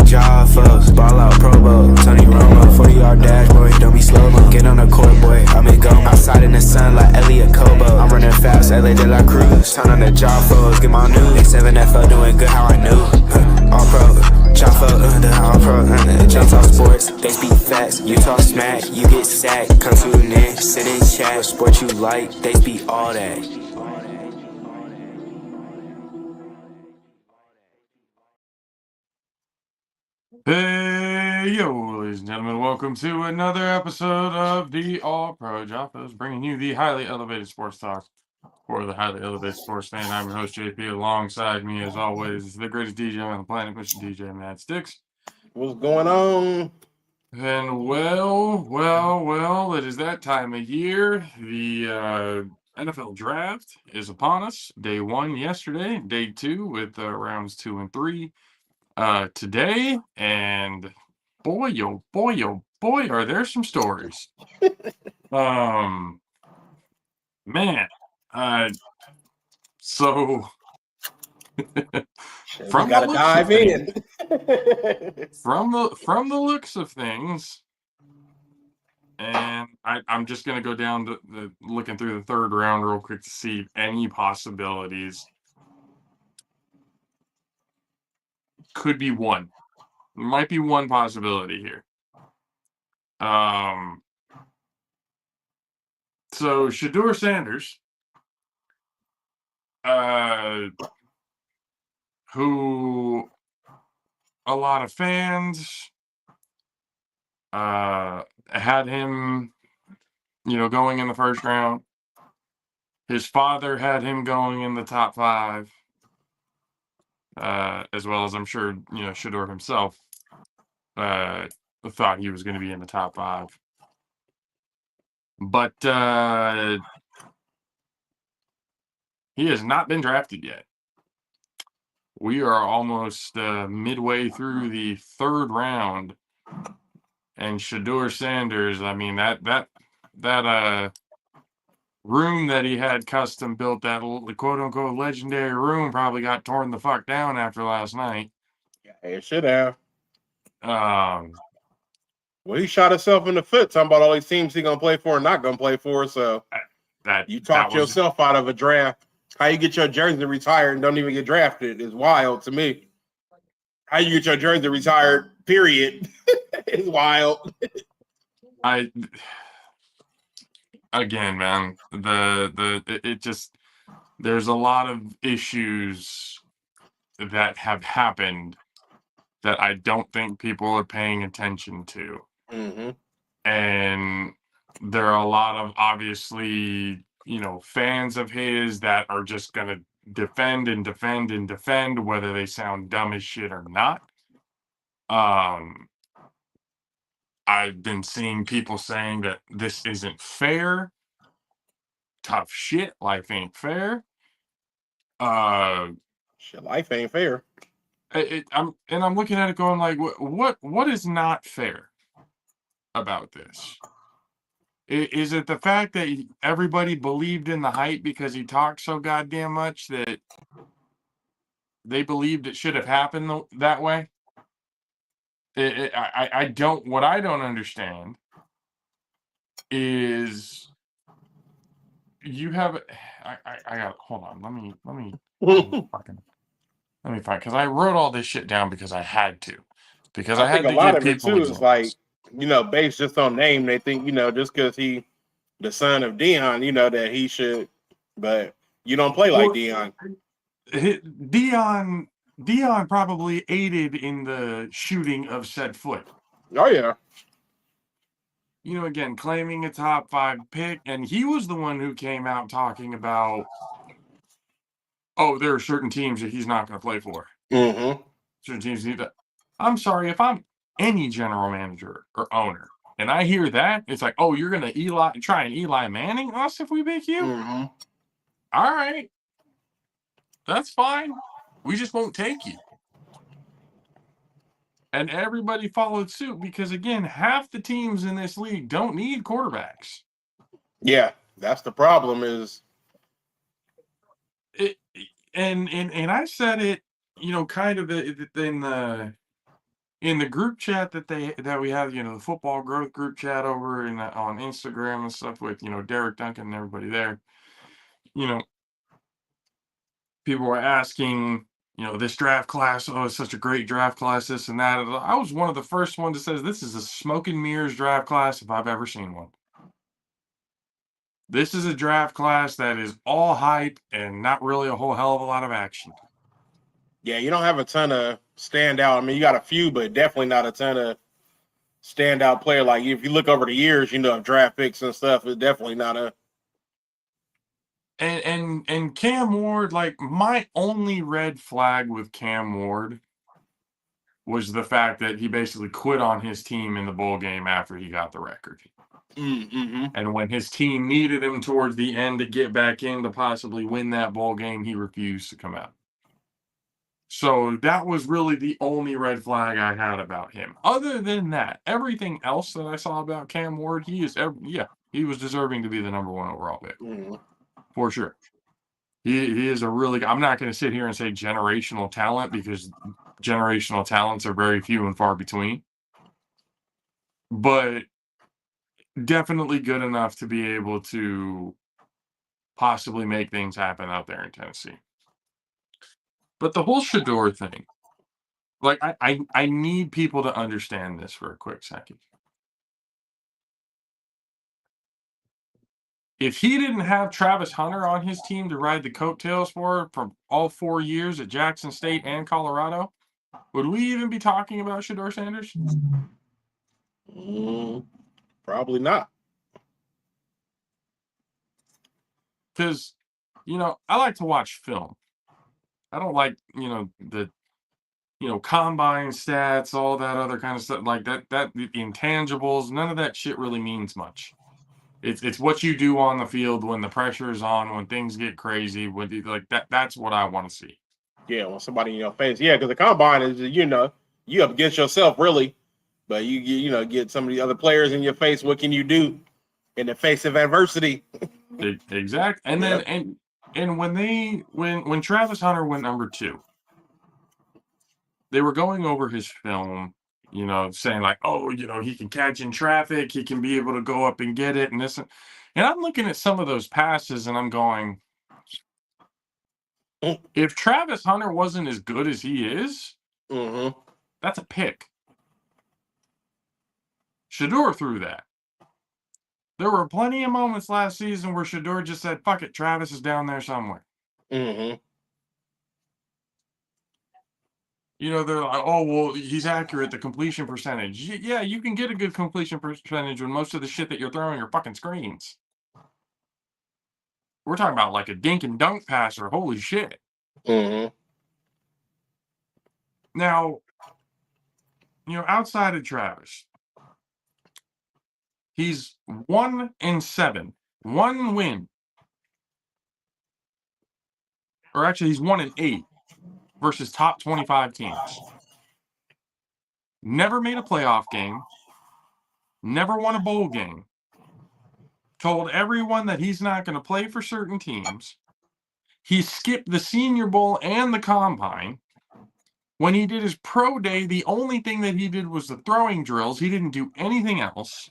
JAFFOs, ball out Pro Bowl, Tony Romo, 40-yard dash, boy, don't be slow-mo. Get on the court, boy, I'm in go. Outside in the sun like Elliot Kobo. I'm running fast, LA de la Cruz. Turn on the JAFFOs, get my news. A7FO doing good, how I knew. All pro, JAFFO, the all pro. Jump talk sports, they speak facts. You talk smack, you get sacked. Come tune in, sit in chat. Sport you like, they speak all that. Hey, yo, ladies and gentlemen, welcome to another episode of the All Pro JAFFOs, bringing you the highly elevated sports talk for the highly elevated sports fan. I'm your host, JP. Alongside me, as always, the greatest DJ on the planet, Mr. DJ Matt Sticks. What's going on? And well, it is that time of year. The NFL draft is upon us. Day 1 yesterday, day 2 with rounds 2 and 3. Today, and boy, are there some stories. Man, so from gotta dive in. From the looks of things, and I'm just gonna go down to looking through the third round real quick to see any possibilities. Could be one. Might be one possibility here. So Shedeur Sanders, who a lot of fans had him, going in the first round. His father had him going in the top 5, as well as I'm sure, Shedeur himself thought he was going to be in the top 5. But he has not been drafted yet. We are almost midway through the third round, and Shedeur Sanders, I mean, that room that he had custom built, that quote-unquote legendary room, probably got torn the fuck down after last night. Yeah, it should have. Well, he shot himself in the foot talking about all these teams he's going to play for and not going to play for, so you talked yourself out of a draft. How you get your jersey retired and don't even get drafted is wild to me. How you get your jersey retired, period, is wild. Again, man, it just, there's a lot of issues that have happened that I don't think people are paying attention to. Mm-hmm. And there are a lot of, obviously, fans of his that are just going to defend and defend and defend, whether they sound dumb as shit or not. I've been seeing people saying that this isn't fair. Tough shit. Life ain't fair. Shit, life ain't fair. I'm looking at it going like, what is not fair about this? Is it the fact that everybody believed in the hype because he talked so goddamn much that they believed it should have happened that way? I don't understand is you have, I got, hold on, let me find, because I wrote all this shit down because I had to. Because I had think to a lot give of it people too is examples. like, based just on name, they think, just because he the son of Dion, that he should, but you don't play like Dion. Dion probably aided in the shooting of said foot. Oh yeah. Again, claiming a top 5 pick, and he was the one who came out talking about, oh, there are certain teams that he's not going to play for. Mm-hmm. Certain teams need that. I'm sorry, if I'm any general manager or owner, and I hear that, it's like, oh, you're going to try and Eli Manning us if we pick you? Mm-hmm. All right. That's fine. We just won't take you. And everybody followed suit because, again, half the teams in this league don't need quarterbacks. Yeah, that's the problem is. And I said it, kind of in in the group chat that we have, the football growth group chat over on Instagram and stuff with, Derek Duncan and everybody there, people were asking, this draft class, oh, it's such a great draft class, this and that. I was one of the first ones that says this is a smoke and mirrors draft class if I've ever seen one. This is a draft class that is all hype and not really a whole hell of a lot of action. Yeah, you don't have a ton of standout. I mean, you got a few, but definitely not a ton of standout player. Like if you look over the years, draft picks and stuff, it's definitely not a. And Cam Ward, like my only red flag with Cam Ward was the fact that he basically quit on his team in the bowl game after he got the record. Mm-hmm. And when his team needed him towards the end to get back in to possibly win that bowl game, he refused to come out. So that was really the only red flag I had about him. Other than that, everything else that I saw about Cam Ward, he was deserving to be the number 1 overall pick. Mm-hmm. For sure. He is a really, I'm not going to sit here and say generational talent because generational talents are very few and far between. But definitely good enough to be able to possibly make things happen out there in Tennessee. But the whole Shedeur thing, like I need people to understand this for a quick second. If he didn't have Travis Hunter on his team to ride the coattails for all 4 years at Jackson State and Colorado, would we even be talking about Shedeur Sanders? Probably not. Because, I like to watch film. I don't like, the combine stats, all that other kind of stuff like that the intangibles, none of that shit really means much. It's what you do on the field when the pressure is on, when things get crazy, that's what I want to see. Yeah, when somebody in your face. Yeah, because the combine is, you up against yourself really, but you get some of the other players in your face. What can you do in the face of adversity? Exactly. And then and when Travis Hunter went number 2, they were going over his film, saying like, oh, he can catch in traffic, he can be able to go up and get it, and this, and I'm looking at some of those passes, and I'm going, if Travis Hunter wasn't as good as he is, that's a pick. Shedeur threw that. There were plenty of moments last season where Shedeur just said, fuck it, Travis is down there somewhere. They're like, oh, well, he's accurate, the completion percentage. Yeah, you can get a good completion percentage when most of the shit that you're throwing are fucking screens. We're talking about like a dink and dunk passer. Holy shit. Now, outside of Travis, he's 1-7, 1 win. Or actually, he's 1-8 versus top 25 teams. Never made a playoff game. Never won a bowl game. Told everyone that he's not going to play for certain teams. He skipped the Senior Bowl and the Combine. When he did his pro day, the only thing that he did was the throwing drills. He didn't do anything else.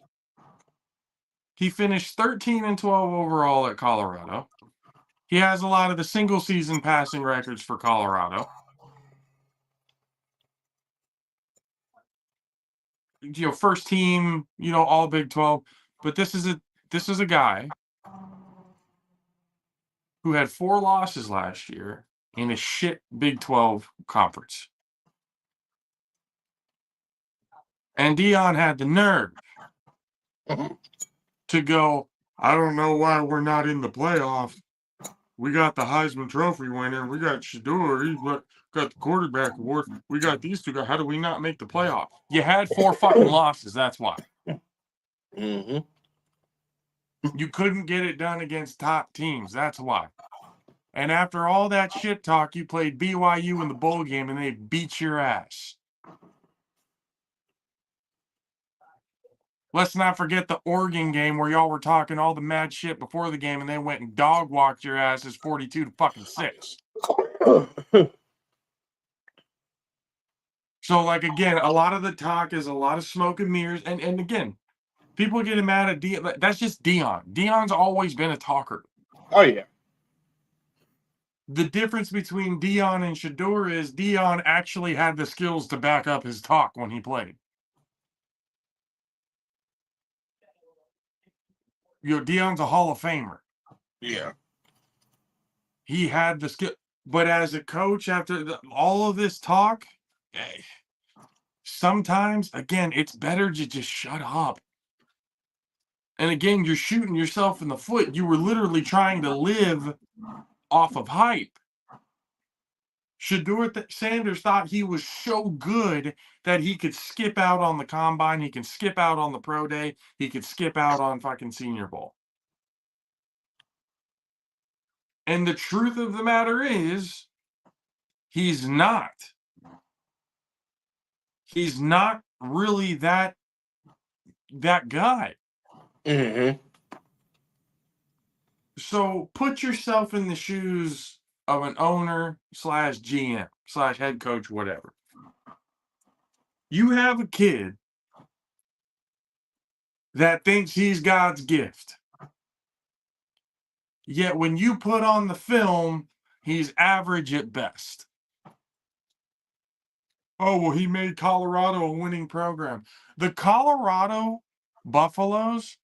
He finished 13-12 overall at Colorado. He has a lot of the single season passing records for Colorado. First team, all Big 12. But this is a guy who had 4 losses last year in a shit Big 12 conference. And Deion had the nerve to go, I don't know why we're not in the playoffs. We got the Heisman Trophy winner. We got Shedeur. He got the quarterback award. We got these 2 guys. How do we not make the playoff? You had 4 fucking losses. That's why. You couldn't get it done against top teams. That's why. And after all that shit talk, you played BYU in the bowl game and they beat your ass. Let's not forget the Oregon game where y'all were talking all the mad shit before the game and they went and dog walked your asses 42-6. So, like, again, a lot of the talk is a lot of smoke and mirrors. And again, people getting mad at Dion. That's just Dion. Dion's always been a talker. Oh, yeah. The difference between Dion and Shedeur is Dion actually had the skills to back up his talk when he played. Dion's a Hall of Famer. Yeah. He had the skill. But as a coach, after all of this talk, sometimes, again, it's better to just shut up. And again, you're shooting yourself in the foot. You were literally trying to live off of hype. Shedeur Sanders thought he was so good that he could skip out on the combine, he can skip out on the pro day, he could skip out on fucking Senior Bowl. And the truth of the matter is, he's not. He's not really that guy. Mm-hmm. So put yourself in the shoes of an owner / GM / head coach, whatever. You have a kid that thinks he's God's gift. Yet when you put on the film, he's average at best. Oh, well, he made Colorado a winning program. The Colorado Buffaloes,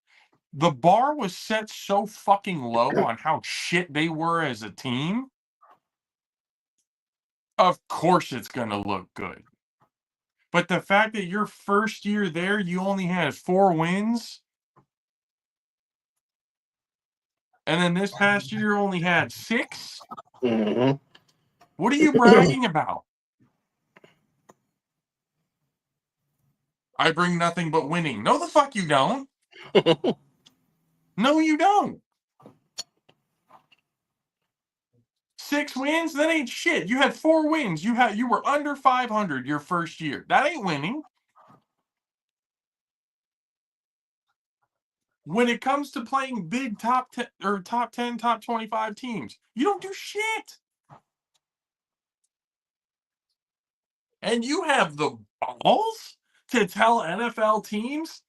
the bar was set so fucking low on how shit they were as a team. Of course it's going to look good. But the fact that your first year there, you only had 4 wins, and then this past year only had 6? Mm-hmm. What are you bragging about? I bring nothing but winning. No, the fuck you don't. No, you don't. 6 wins? That ain't shit. You had 4 wins. You were under 500 your first year. That ain't winning. When it comes to playing big top 10 or top 10, top 25 teams, you don't do shit. And you have the balls to tell NFL teams,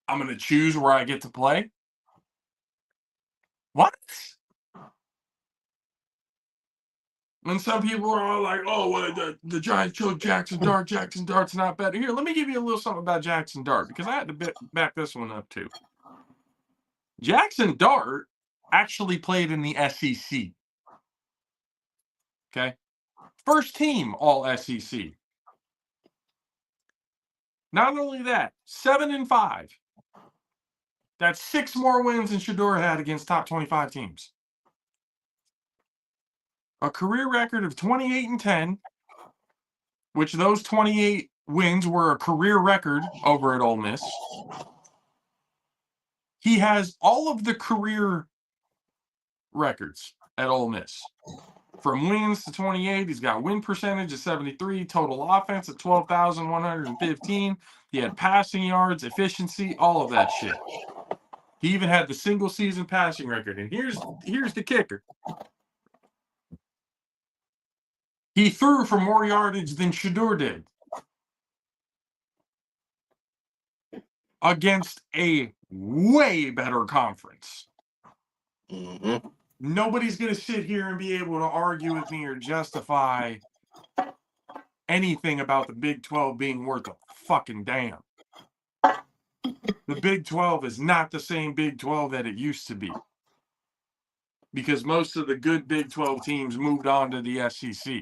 I'm going to choose where I get to play? What? And some people are all like, oh, well, the Giants chose Jackson Dart. Jackson Dart's not better. Here, let me give you a little something about Jackson Dart, because I had to back this one up too. Jackson Dart actually played in the SEC. Okay? First team all SEC. Not only that, 7-5. That's 6 more wins than Shedeur had against top 25 teams. A career record of 28-10, which those 28 wins were a career record over at Ole Miss. He has all of the career records at Ole Miss. From wins to 28, he's got win percentage of 73, total offense of 12,115. He had passing yards, efficiency, all of that shit. He even had the single season passing record. And here's the kicker. He threw for more yardage than Shedeur did against a way better conference. Mm-hmm. Nobody's going to sit here and be able to argue with me or justify anything about the Big 12 being worth a fucking damn. The Big 12 is not the same Big 12 that it used to be, because most of the good Big 12 teams moved on to the SEC.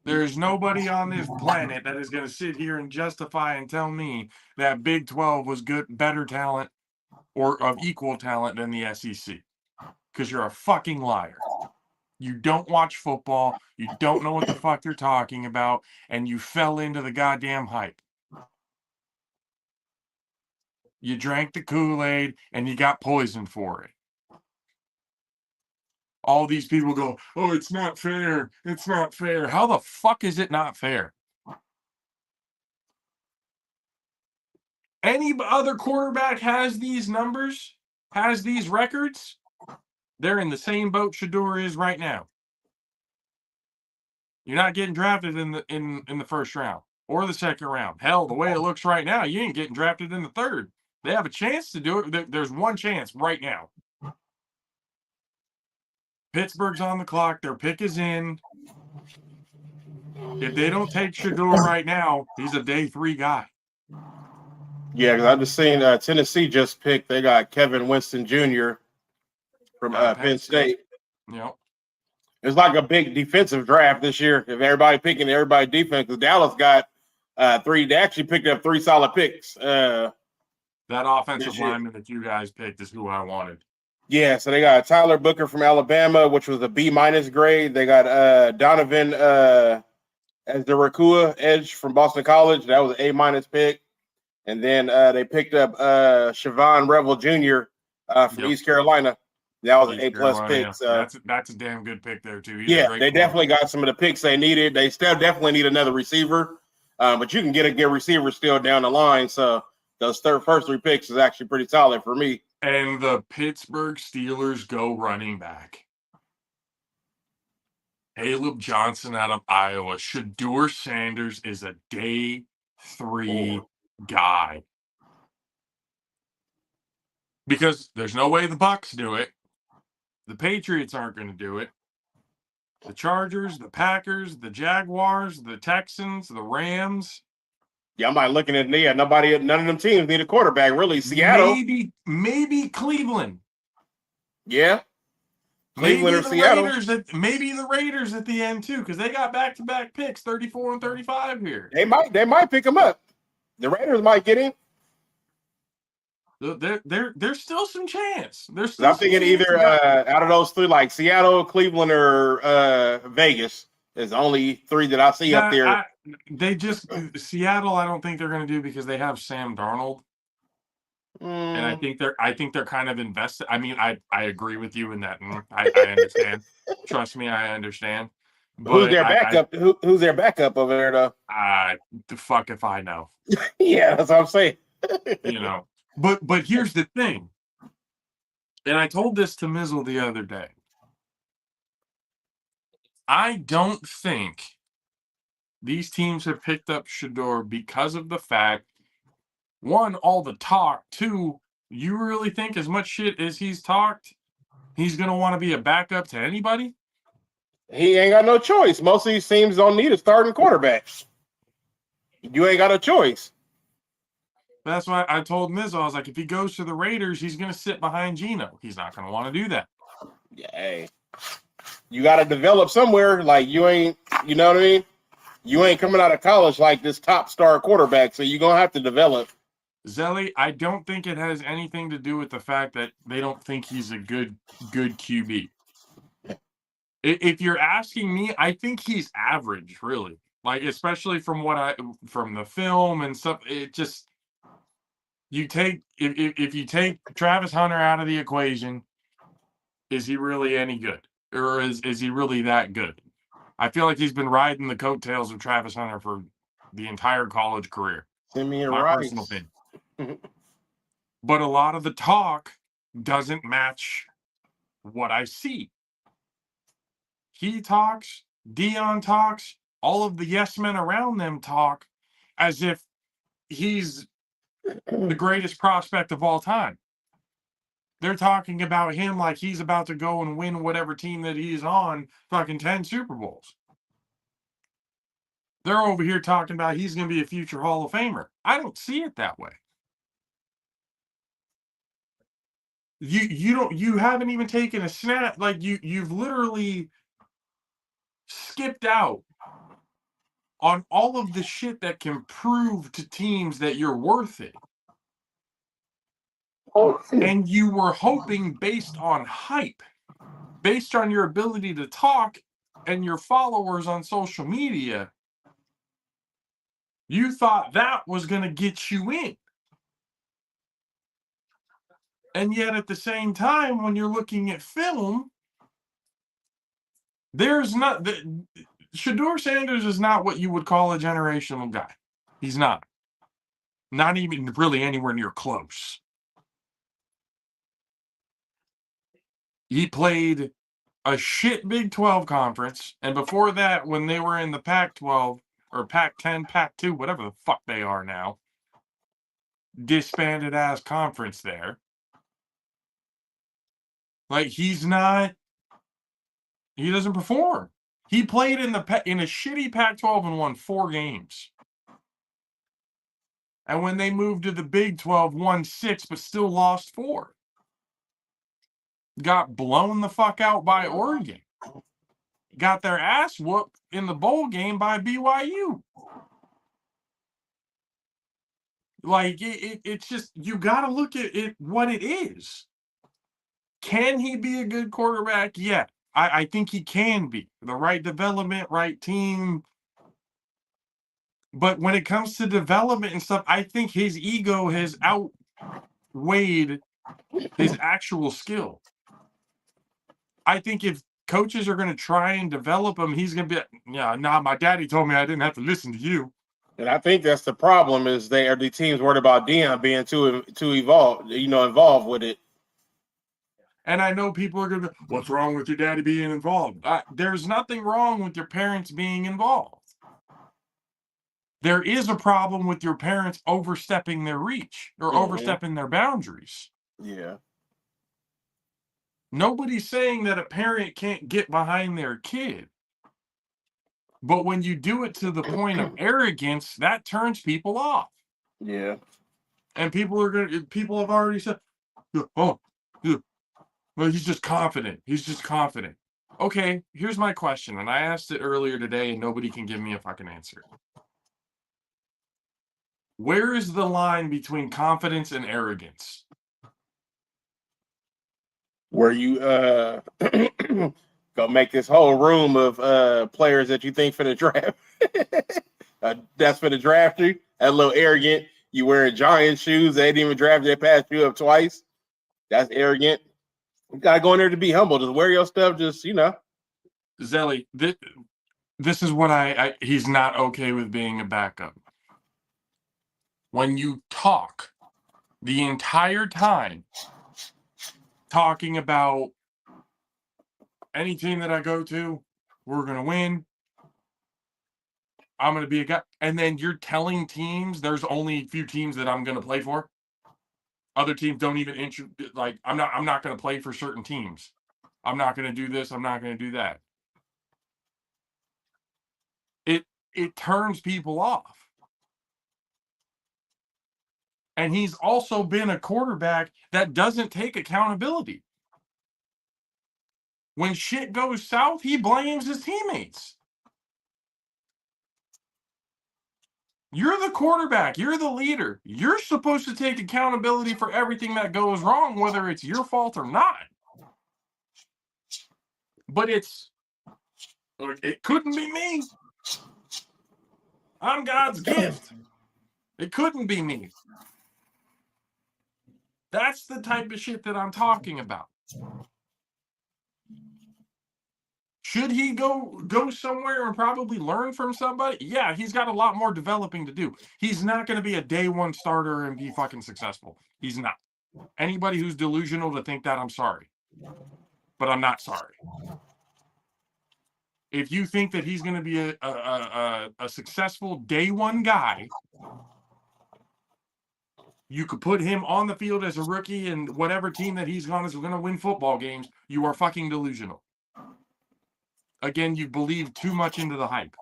There's nobody on this planet that is going to sit here and justify and tell me that Big 12 was good, better talent, or of equal talent than the SEC, because you're a fucking liar. You don't watch football, you don't know what the fuck you're talking about, and you fell into the goddamn hype. You drank the Kool-Aid and you got poisoned for it. All these people go, oh, it's not fair. It's not fair. How the fuck is it not fair? Any other quarterback has these numbers, has these records, they're in the same boat Shedeur is right now. You're not getting drafted in the first round or the second round. Hell, the way it looks right now, you ain't getting drafted in the third. They have a chance to do it. There's one chance right now. Pittsburgh's on the clock. Their pick is in. If they don't take Shedeur right now, he's a day 3 guy. Yeah, because I just seen Tennessee just picked. They got Kevin Winston Jr. from Penn State. Yep. It's like a big defensive draft this year. If everybody picking everybody defense, because Dallas got 3. They actually picked up 3 solid picks. That offensive lineman that you guys picked is who I wanted. Yeah, so they got Tyler Booker from Alabama, which was a B- grade. They got Donovan as the Rakua edge from Boston College. That was an A- pick. And then they picked up Siobhan Revel Jr. From East Carolina. That was an A+ pick. So that's a damn good pick there too. They definitely got some of the picks they needed. They still definitely need another receiver, but you can get a good receiver still down the line. So those first 3 picks is actually pretty solid for me. And the Pittsburgh Steelers go running back. Caleb Johnson out of Iowa. Shedeur Sanders is a day 3 guy. Because there's no way the Bucs do it. The Patriots aren't going to do it. The Chargers, the Packers, the Jaguars, the Texans, the Rams. Yeah, I'm not looking at none of them teams need a quarterback, really. Seattle. Maybe Cleveland. Yeah. Cleveland or Seattle. Maybe the Raiders at the end too, because they got back-to-back picks, 34 and 35 here. They might pick him up. The Raiders might get him. There's still some chance. I'm thinking either out of those 3, like Seattle, Cleveland, or Vegas is the only 3 that I see up there. Seattle. I don't think they're going to do because they have Sam Darnold, and I think they're kind of invested. I mean, I agree with you in that. I understand. Trust me, I understand. But who's their backup? Who's their backup over there, though? The fuck if I know. Yeah, that's what I'm saying. But here's the thing, and I told this to Mizzle the other day. I don't think these teams have picked up Shedeur because of the fact, 1, all the talk. 2, you really think as much shit as he's talked, he's going to want to be a backup to anybody? He ain't got no choice. Most of these teams don't need a starting quarterback. You ain't got a choice. That's why I told Miz, I was like, if he goes to the Raiders, he's going to sit behind Geno. He's not going to want to do that. Yeah, hey. You got to develop somewhere. Like, you know what I mean? You ain't coming out of college like this top star quarterback, so you're going to have to develop. Zelly, I don't think it has anything to do with the fact that they don't think he's a good QB. If you're asking me, I think he's average, really. Like, especially from the film and stuff, it just... If you take Travis Hunter out of the equation, is he really any good? Or is he really that good? I feel like he's been riding the coattails of Travis Hunter for the entire college career. My personal opinion. But a lot of the talk doesn't match what I see. He talks, Dion talks, all of the yes men around them talk as if he's the greatest prospect of all time. They're talking about him like he's about to go and win whatever team that he's on fucking 10 Super Bowls. They're over here talking about he's going to be a future Hall of Famer. I don't see it that way. You haven't even taken a snap. Like you've literally skipped out on all of the shit that can prove to teams that you're worth it. And you were hoping, based on hype, based on your ability to talk and your followers on social media, you thought that was going to get you in. And yet at the same time, when you're looking at film, Shedeur Sanders is not what you would call a generational guy. He's not. Not even really anywhere near close. He played a shit Big 12 conference, and before that, when they were in the Pac-12 or Pac-10, Pac-2, whatever the fuck they are now, disbanded ass conference there. Like, he doesn't perform. He played in a shitty Pac-12 and won 4 games. And when they moved to the Big 12, won 6, but still lost 4. Got blown the fuck out by Oregon. Got their ass whooped in the bowl game by BYU. Like, it's just, you got to look at it what it is. Can he be a good quarterback? Yeah, I think he can be. The right development, right team. But when it comes to development and stuff, I think his ego has outweighed his actual skill. I think if coaches are going to try and develop him, he's going to be, my daddy told me I didn't have to listen to you. And I think that's the problem, is the teams worried about Deion being too involved with it. And I know people are going to, what's wrong with your daddy being involved? There's nothing wrong with your parents being involved. There is a problem with your parents overstepping their reach or overstepping their boundaries. Yeah. Nobody's saying that a parent can't get behind their kid. But when you do it to the point of arrogance, that turns people off. Yeah. And people have already said, well, he's just confident. He's just confident. Okay, here's my question. And I asked it earlier today and nobody can give me a fucking answer. Where is the line between confidence and arrogance? Where you go make this whole room of players that you think for the draft. That's for the draft you. That a little arrogant. You wearing giant shoes. They didn't even draft you. They passed you up twice. That's arrogant. You gotta go in there to be humble. Just wear your stuff. Just Zelly, this is what he's not okay with being a backup. When you talk the entire time talking about any team that I go to, we're going to win. I'm going to be a guy. And then you're telling teams there's only a few teams that I'm going to play for. Other teams don't even I'm not going to play for certain teams. I'm not going to do this. I'm not going to do that. It turns people off. And he's also been a quarterback that doesn't take accountability. When shit goes south, he blames his teammates. You're the quarterback. You're the leader. You're supposed to take accountability for everything that goes wrong, whether it's your fault or not. But it couldn't be me. I'm God's gift. It couldn't be me. That's the type of shit that I'm talking about. Should he go somewhere and probably learn from somebody? Yeah, he's got a lot more developing to do. He's not going to be a day one starter and be fucking successful. He's not. Anybody who's delusional to think that, I'm sorry. But I'm not sorry. If you think that he's going to be a successful day one guy, you could put him on the field as a rookie and whatever team that he's on is going to win football games, you are fucking delusional. Again, you believe too much into the hype.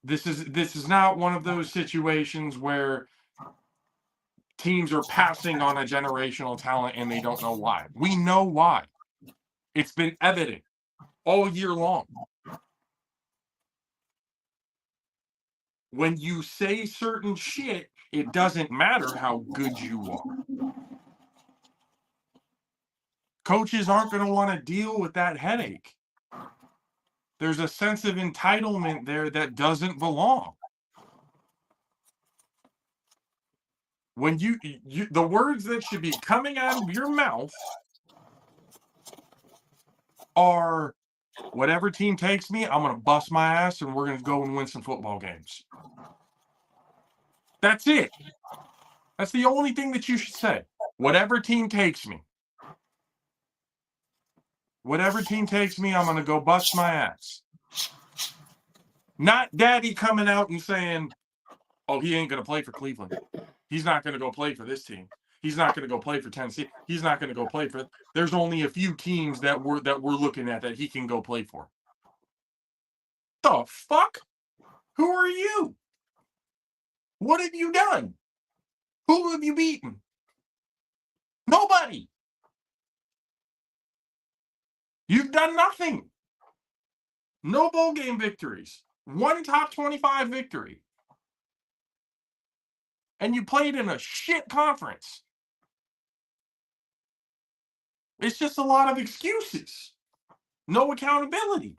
This is not one of those situations where teams are passing on a generational talent and they don't know why. We know why. It's been evident all year long. When you say certain shit, it doesn't matter how good you are. Coaches aren't going to want to deal with that headache. There's a sense of entitlement there that doesn't belong. When the words that should be coming out of your mouth are, whatever team takes me, I'm going to bust my ass and we're going to go and win some football games. That's it. That's the only thing that you should say. Whatever team takes me. Whatever team takes me, I'm going to go bust my ass. Not daddy coming out and saying, oh, he ain't going to play for Cleveland. He's not going to go play for this team. He's not going to go play for Tennessee. He's not going to go play for. There's only a few teams that we're looking at that he can go play for. The fuck? Who are you? What have you done? Who have you beaten? Nobody. You've done nothing. No bowl game victories. One top 25 victory. And you played in a shit conference. It's just a lot of excuses. No accountability.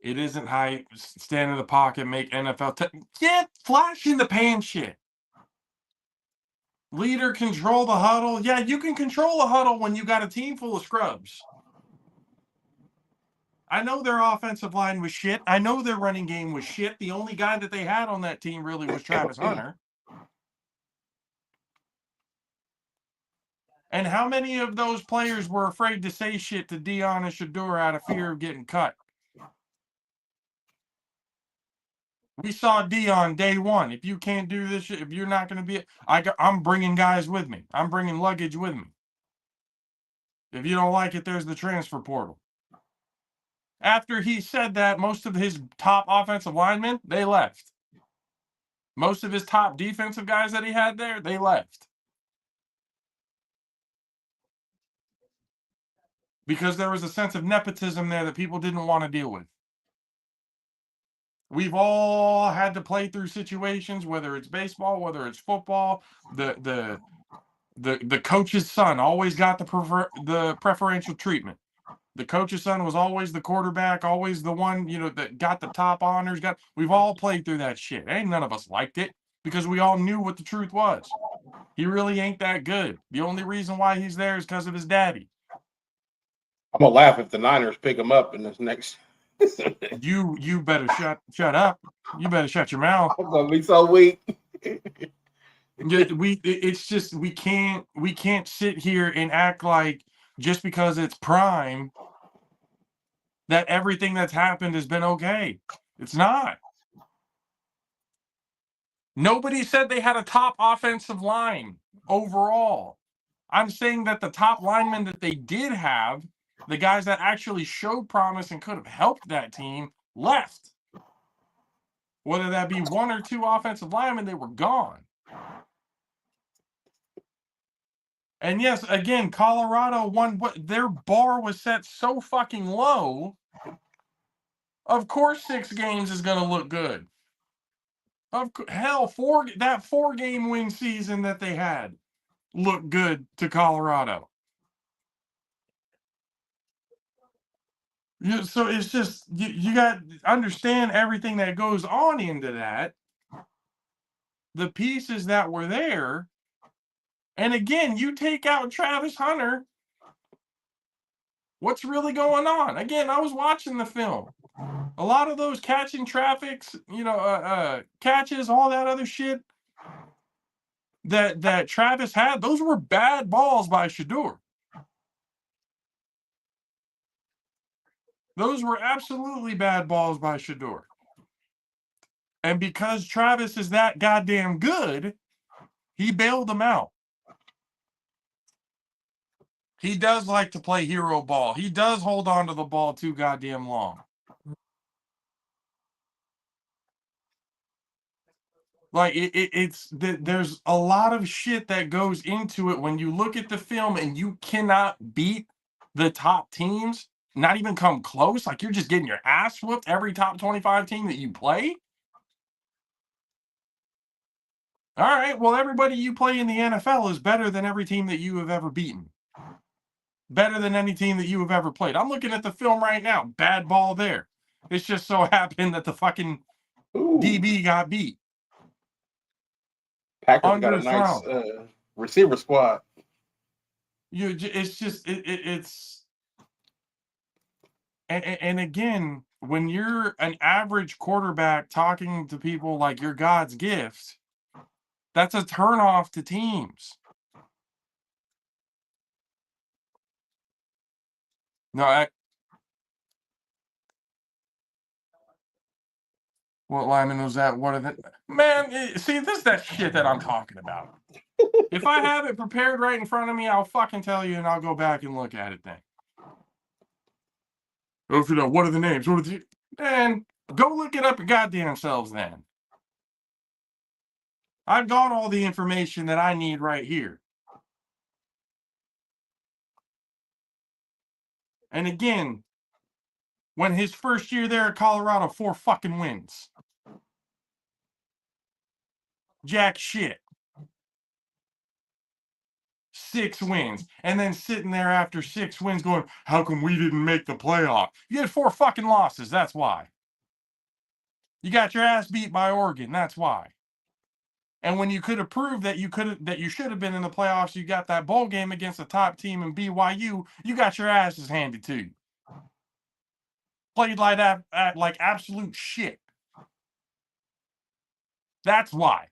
It isn't hype. Stand in the pocket, make NFL. Get flash in the pan shit. Leader, control the huddle. Yeah, you can control the huddle when you got a team full of scrubs. I know their offensive line was shit. I know their running game was shit. The only guy that they had on that team really was Travis Hunter. And how many of those players were afraid to say shit to Dion and Shador out of fear of getting cut? We saw Dion day one. If you can't do this shit, if you're not going to be, I'm bringing guys with me. I'm bringing luggage with me. If you don't like it, there's the transfer portal. After he said that, most of his top offensive linemen, they left. Most of his top defensive guys that he had there, they left. Because there was a sense of nepotism there that people didn't want to deal with. We've all had to play through situations, whether it's baseball, whether it's football. The coach's son always got the preferential treatment. The coach's son was always the quarterback, always the one, that got the top honors. We've all played through that shit. Ain't none of us liked it because we all knew what the truth was. He really ain't that good. The only reason why he's there is because of his daddy. I'm gonna laugh if the Niners pick him up in this next. You better shut up. You better shut your mouth. I'm gonna be so weak. It's just we can't sit here and act like just because it's prime that everything that's happened has been okay. It's not. Nobody said they had a top offensive line overall. I'm saying that the top linemen that they did have, the guys that actually showed promise and could have helped that team, left. Whether that be one or two offensive linemen, they were gone. And yes, again, Colorado won. Their bar was set so fucking low. Of course, 6 games is going to look good. Hell, 4-game win season that they had looked good to Colorado. So it's just you got to understand everything that goes on into that. The pieces that were there. And again, you take out Travis Hunter. What's really going on? Again, I was watching the film. A lot of those catching traffics, catches, all that other shit that Travis had, those were bad balls by Shador. Those were absolutely bad balls by Shador. And because Travis is that goddamn good, he bailed them out. He does like to play hero ball. He does hold on to the ball too goddamn long. Like there's a lot of shit that goes into it when you look at the film and you cannot beat the top teams, not even come close. Like you're just getting your ass whooped every top 25 team that you play. All right, well, everybody you play in the NFL is better than every team that you have ever beaten. Better than any team that you have ever played. I'm looking at the film right now. Bad ball there. It's just so happened that the fucking DB got beat. Packers got a nice receiver squad. And again, when you're an average quarterback talking to people like you're God's gift, That's a turnoff to teams. No, what lineman was that? What are the man? See, this is that shit that I'm talking about. If I have it prepared right in front of me, I'll fucking tell you, and I'll go back and look at it then. Oh, if you know, what are the names? What are the man? Go look it up your goddamn selves then. I've got all the information that I need right here. And again, when his first year there at Colorado, 4 fucking wins. Jack shit. 6 wins. And then sitting there after 6 wins going, how come we didn't make the playoff? You had 4 fucking losses. That's why. You got your ass beat by Oregon. That's why. And when you could have proved that you should have been in the playoffs, you got that bowl game against the top team in BYU, you got your asses handed to you. Played like that, like absolute shit. That's why.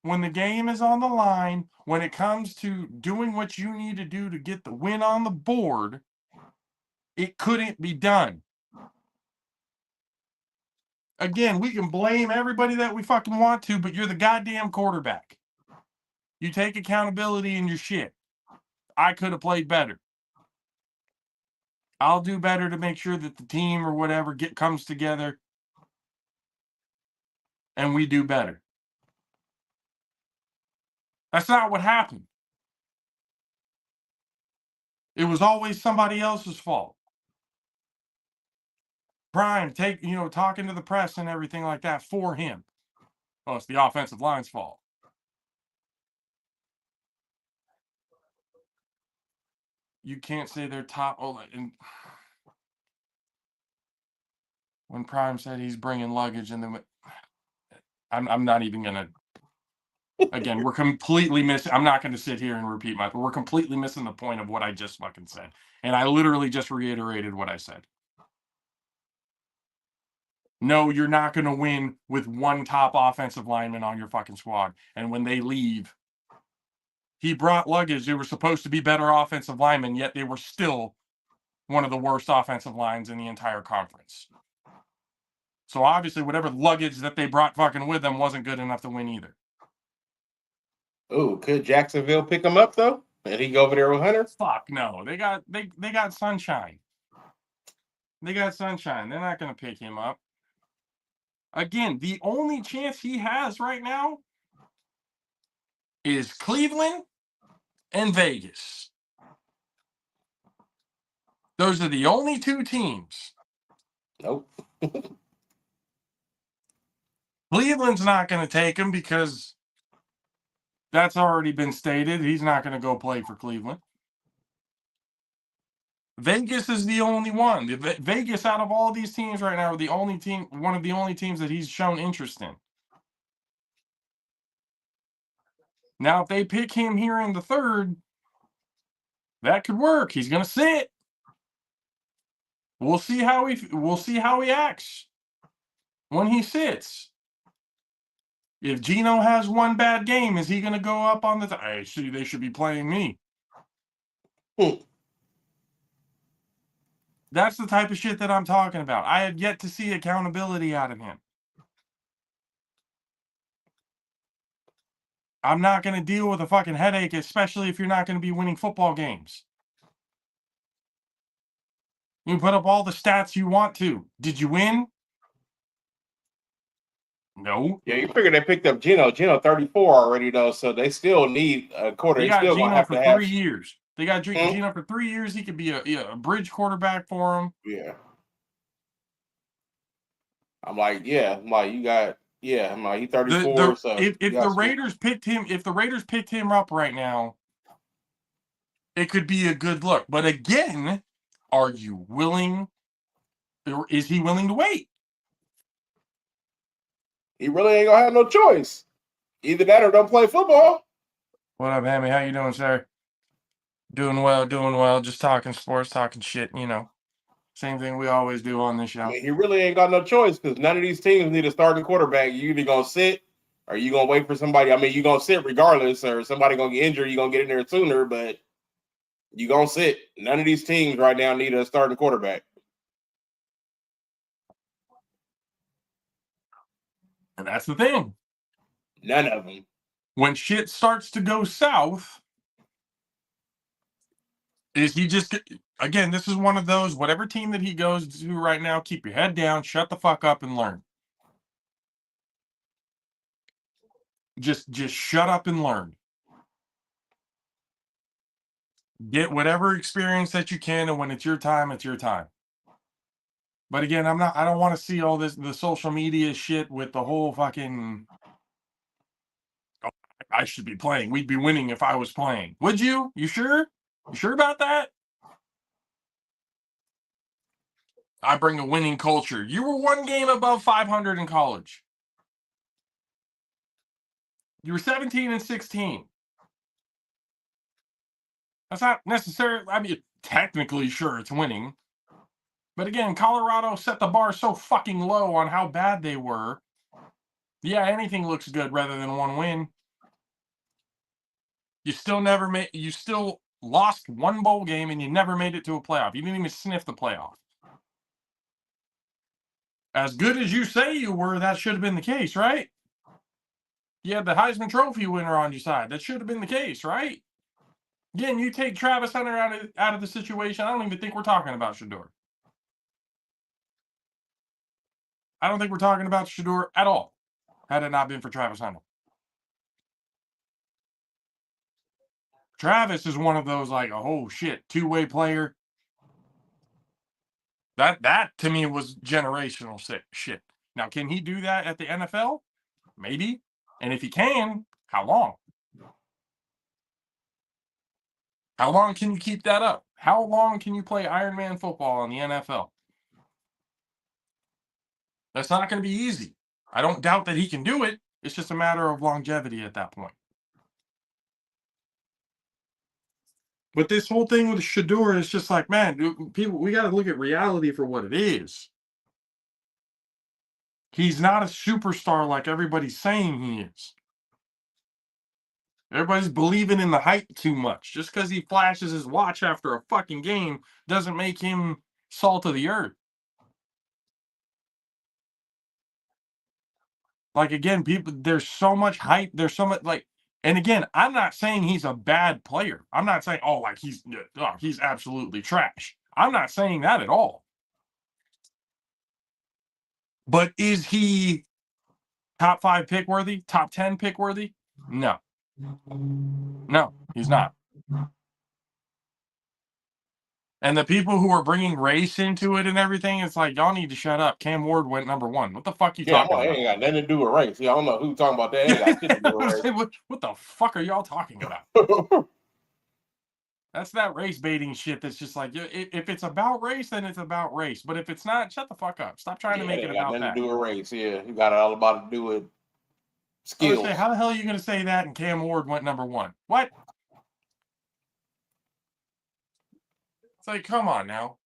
When the game is on the line, when it comes to doing what you need to do to get the win on the board, it couldn't be done. Again, we can blame everybody that we fucking want to, but you're the goddamn quarterback. You take accountability in your shit. I could have played better. I'll do better to make sure that the team or whatever comes together and we do better. That's not what happened. It was always somebody else's fault. Prime, talking to the press and everything like that for him. Oh, it's the offensive line's fault. You can't say they're top. And when Prime said he's bringing luggage, and then I'm not even gonna. Again, we're completely missing. I'm not going to sit here and repeat we're completely missing the point of what I just fucking said, and I literally just reiterated what I said. No, you're not going to win with one top offensive lineman on your fucking squad, and when they leave. He brought luggage. They were supposed to be better offensive linemen, yet they were still one of the worst offensive lines in the entire conference. So obviously, whatever luggage that they brought fucking with them wasn't good enough to win either. Oh, could Jacksonville pick him up though? And he go over there with Hunter? Fuck no. They got Sunshine. They got Sunshine. They're not going to pick him up. Again, the only chance he has right now is Cleveland and Vegas. Those are the only 2 teams. Nope. Cleveland's not going to take him because that's already been stated. He's not going to go play for Cleveland. Vegas is the only one. Vegas, out of all these teams right now, are the only team, one of the only teams that he's shown interest in. Now, if they pick him here in the 3rd, that could work. He's going to sit. We'll see how he acts when he sits. If Gino has one bad game, is he going to go up on the? I see. They should be playing me. That's the type of shit that I'm talking about. I have yet to see accountability out of him. I'm not going to deal with a fucking headache, especially if you're not going to be winning football games. You can put up all the stats you want to. Did you win? No. Yeah, you figure they picked up Gino. Gino 34 already though, so they still need a quarter. They got Gino for 3 years. They got Gino for 3 years. He could be a bridge quarterback for them. Yeah. I'm like, you got. Yeah, I'm like, he's 34. So if the Raiders picked him up right now, it could be a good look. But again, are you willing? Or is he willing to wait? He really ain't gonna have no choice. Either that or don't play football. What up, Hammy? How you doing, sir? Doing well. Just talking sports, talking shit. Same thing we always do on this show. I mean, he really ain't got no choice because none of these teams need a starting quarterback. You either gonna sit Are you gonna wait for somebody? I mean, you gonna sit regardless, or somebody gonna get injured? You gonna get in there sooner, but you gonna sit. None of these teams right now need a starting quarterback. And that's the thing. None of them. When shit starts to go south, is he just, again, this is one of those, whatever team that he goes to right now, keep your head down, shut the fuck up and learn. Just shut up and learn. Get whatever experience that you can, and when it's your time, it's your time. But again, I don't want to see all this, the social media shit with the whole fucking, oh, I should be playing. We'd be winning if I was playing. Would you? You sure? You sure about that? I bring a winning culture. You were one game above 500 in college. You were 17-16. That's not necessarily, I mean, technically, sure, it's winning. But again, Colorado set the bar so fucking low on how bad they were. Yeah, anything looks good rather than one win. You still lost one bowl game and you never made it to a playoff. You didn't even sniff the playoff. As good as you say you were, that should have been the case, right? You had the Heisman Trophy winner on your side. That should have been the case, right? Again, you take Travis Hunter out of the situation, I don't even think we're talking about Shedeur. I don't think we're talking about Shedeur at all, had it not been for Travis Hunter. Travis is one of those, like, oh shit, two-way player. That to me was generational shit. Now, can he do that at the NFL? Maybe. And if he can, how long? How long can you keep that up? How long can you play Iron Man football in the NFL? That's not going to be easy. I don't doubt that he can do it. It's just a matter of longevity at that point. But this whole thing with Shedeur is just like, man, people, we got to look at reality for what it is. He's not a superstar like everybody's saying he is. Everybody's believing in the hype too much. Just because he flashes his watch after a fucking game doesn't make him salt of the earth. Like, again, people, there's so much hype. There's so much, like, and again, I'm not saying he's a bad player. I'm not saying, oh, like he's absolutely trash. I'm not saying that at all. But is he top 5 pick worthy? Top 10 pick worthy? No. No, he's not. And the people who are bringing race into it and everything, it's like, y'all need to shut up. Cam Ward went number 1. What the fuck you talking about? Ain't got nothing to do with race. I don't know who's talking about that. Ain't got shit to do with race. What the fuck are y'all talking about? That's that race baiting shit that's just like, if it's about race, then it's about race. But if it's not, shut the fuck up. Stop trying to make it about that. Nothing to do with race. Yeah, you got it all about to do with skills. How the hell are you going to say that and Cam Ward went number 1? What? It's like, come on now.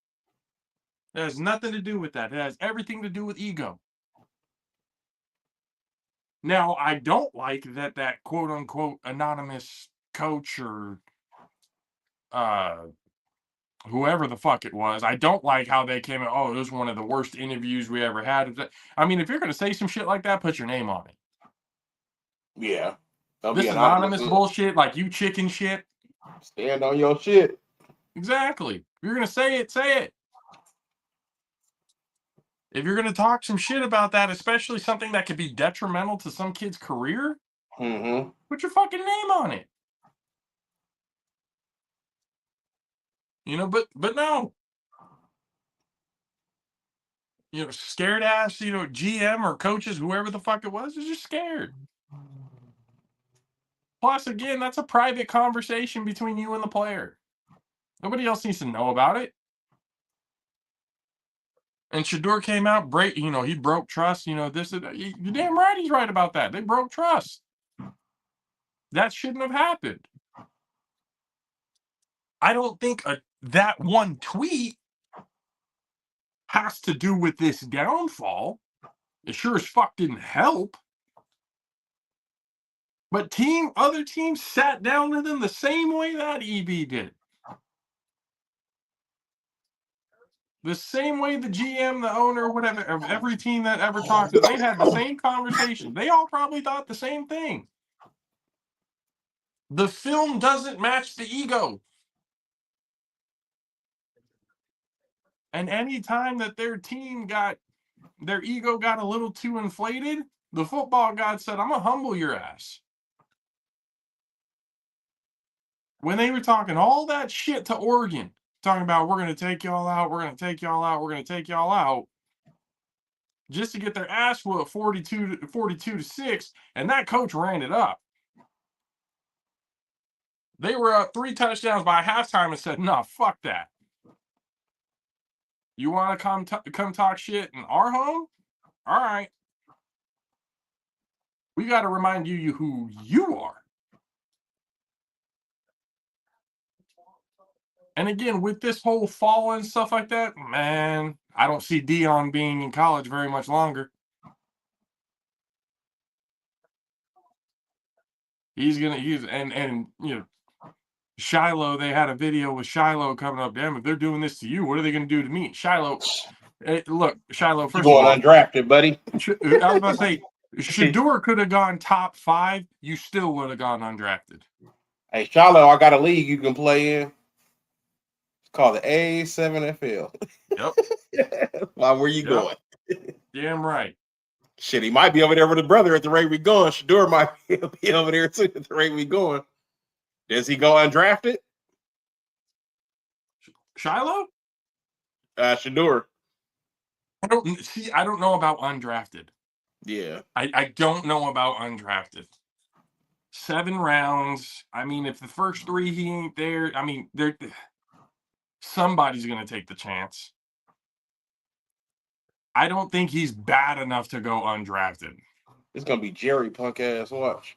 It has nothing to do with that. It has everything to do with ego. Now, I don't like that quote unquote anonymous coach or whoever the fuck it was. I don't like how they came out. Oh, it was one of the worst interviews we ever had. I mean, if you're going to say some shit like that, put your name on it. Yeah. This anonymous bullshit, like you chicken shit. Stand on your shit. Exactly. If you're going to say it, say it. If you're going to talk some shit about that, especially something that could be detrimental to some kid's career, put your fucking name on it. You know, but no. You know, scared ass, you know, GM or coaches, whoever the fuck it was, is just scared. Plus, again, that's a private conversation between you and the player. Nobody else needs to know about it. And Shedeur came out, he broke trust. You know, you're damn right he's right about that. They broke trust. That shouldn't have happened. I don't think that one tweet has to do with this downfall. It sure as fuck didn't help. But other teams sat down with him the same way that EB did. The same way the GM, the owner, whatever, of every team that ever talked to, they had the same conversation. They all probably thought the same thing. The film doesn't match the ego. And any time that their ego got a little too inflated, the football god said, I'm going to humble your ass. When they were talking all that shit to Oregon, talking about, we're going to take y'all out, we're going to take y'all out, we're going to take y'all out, just to get their ass whooped 42-6, and that coach ran it up. They were up 3 touchdowns by halftime and said, no, fuck that. You want to come talk shit in our home? All right. We got to remind you who you are. And again, with this whole fall and stuff like that, man, I don't see Deion being in college very much longer. And you know, Shiloh, they had a video with Shiloh coming up. Damn, if they're doing this to you, what are they going to do to me? Shiloh, look, Shiloh, first of all, undrafted, buddy. I was about to say, Shedeur could have gone top 5. You still would have gone undrafted. Hey, Shiloh, I got a league you can play in. It's called the A7FL. Yep. Well, where you going? Damn right. Shit, he might be over there with his brother at the rate we going. Shedeur might be over there too at the rate we going. Does he go undrafted? Shiloh? Shedeur. I don't know about undrafted. Yeah. I don't know about undrafted. 7 rounds. I mean, if the first 3 he ain't there, I mean, somebody's going to take the chance. I don't think he's bad enough to go undrafted. It's going to be Jerry punk ass watch.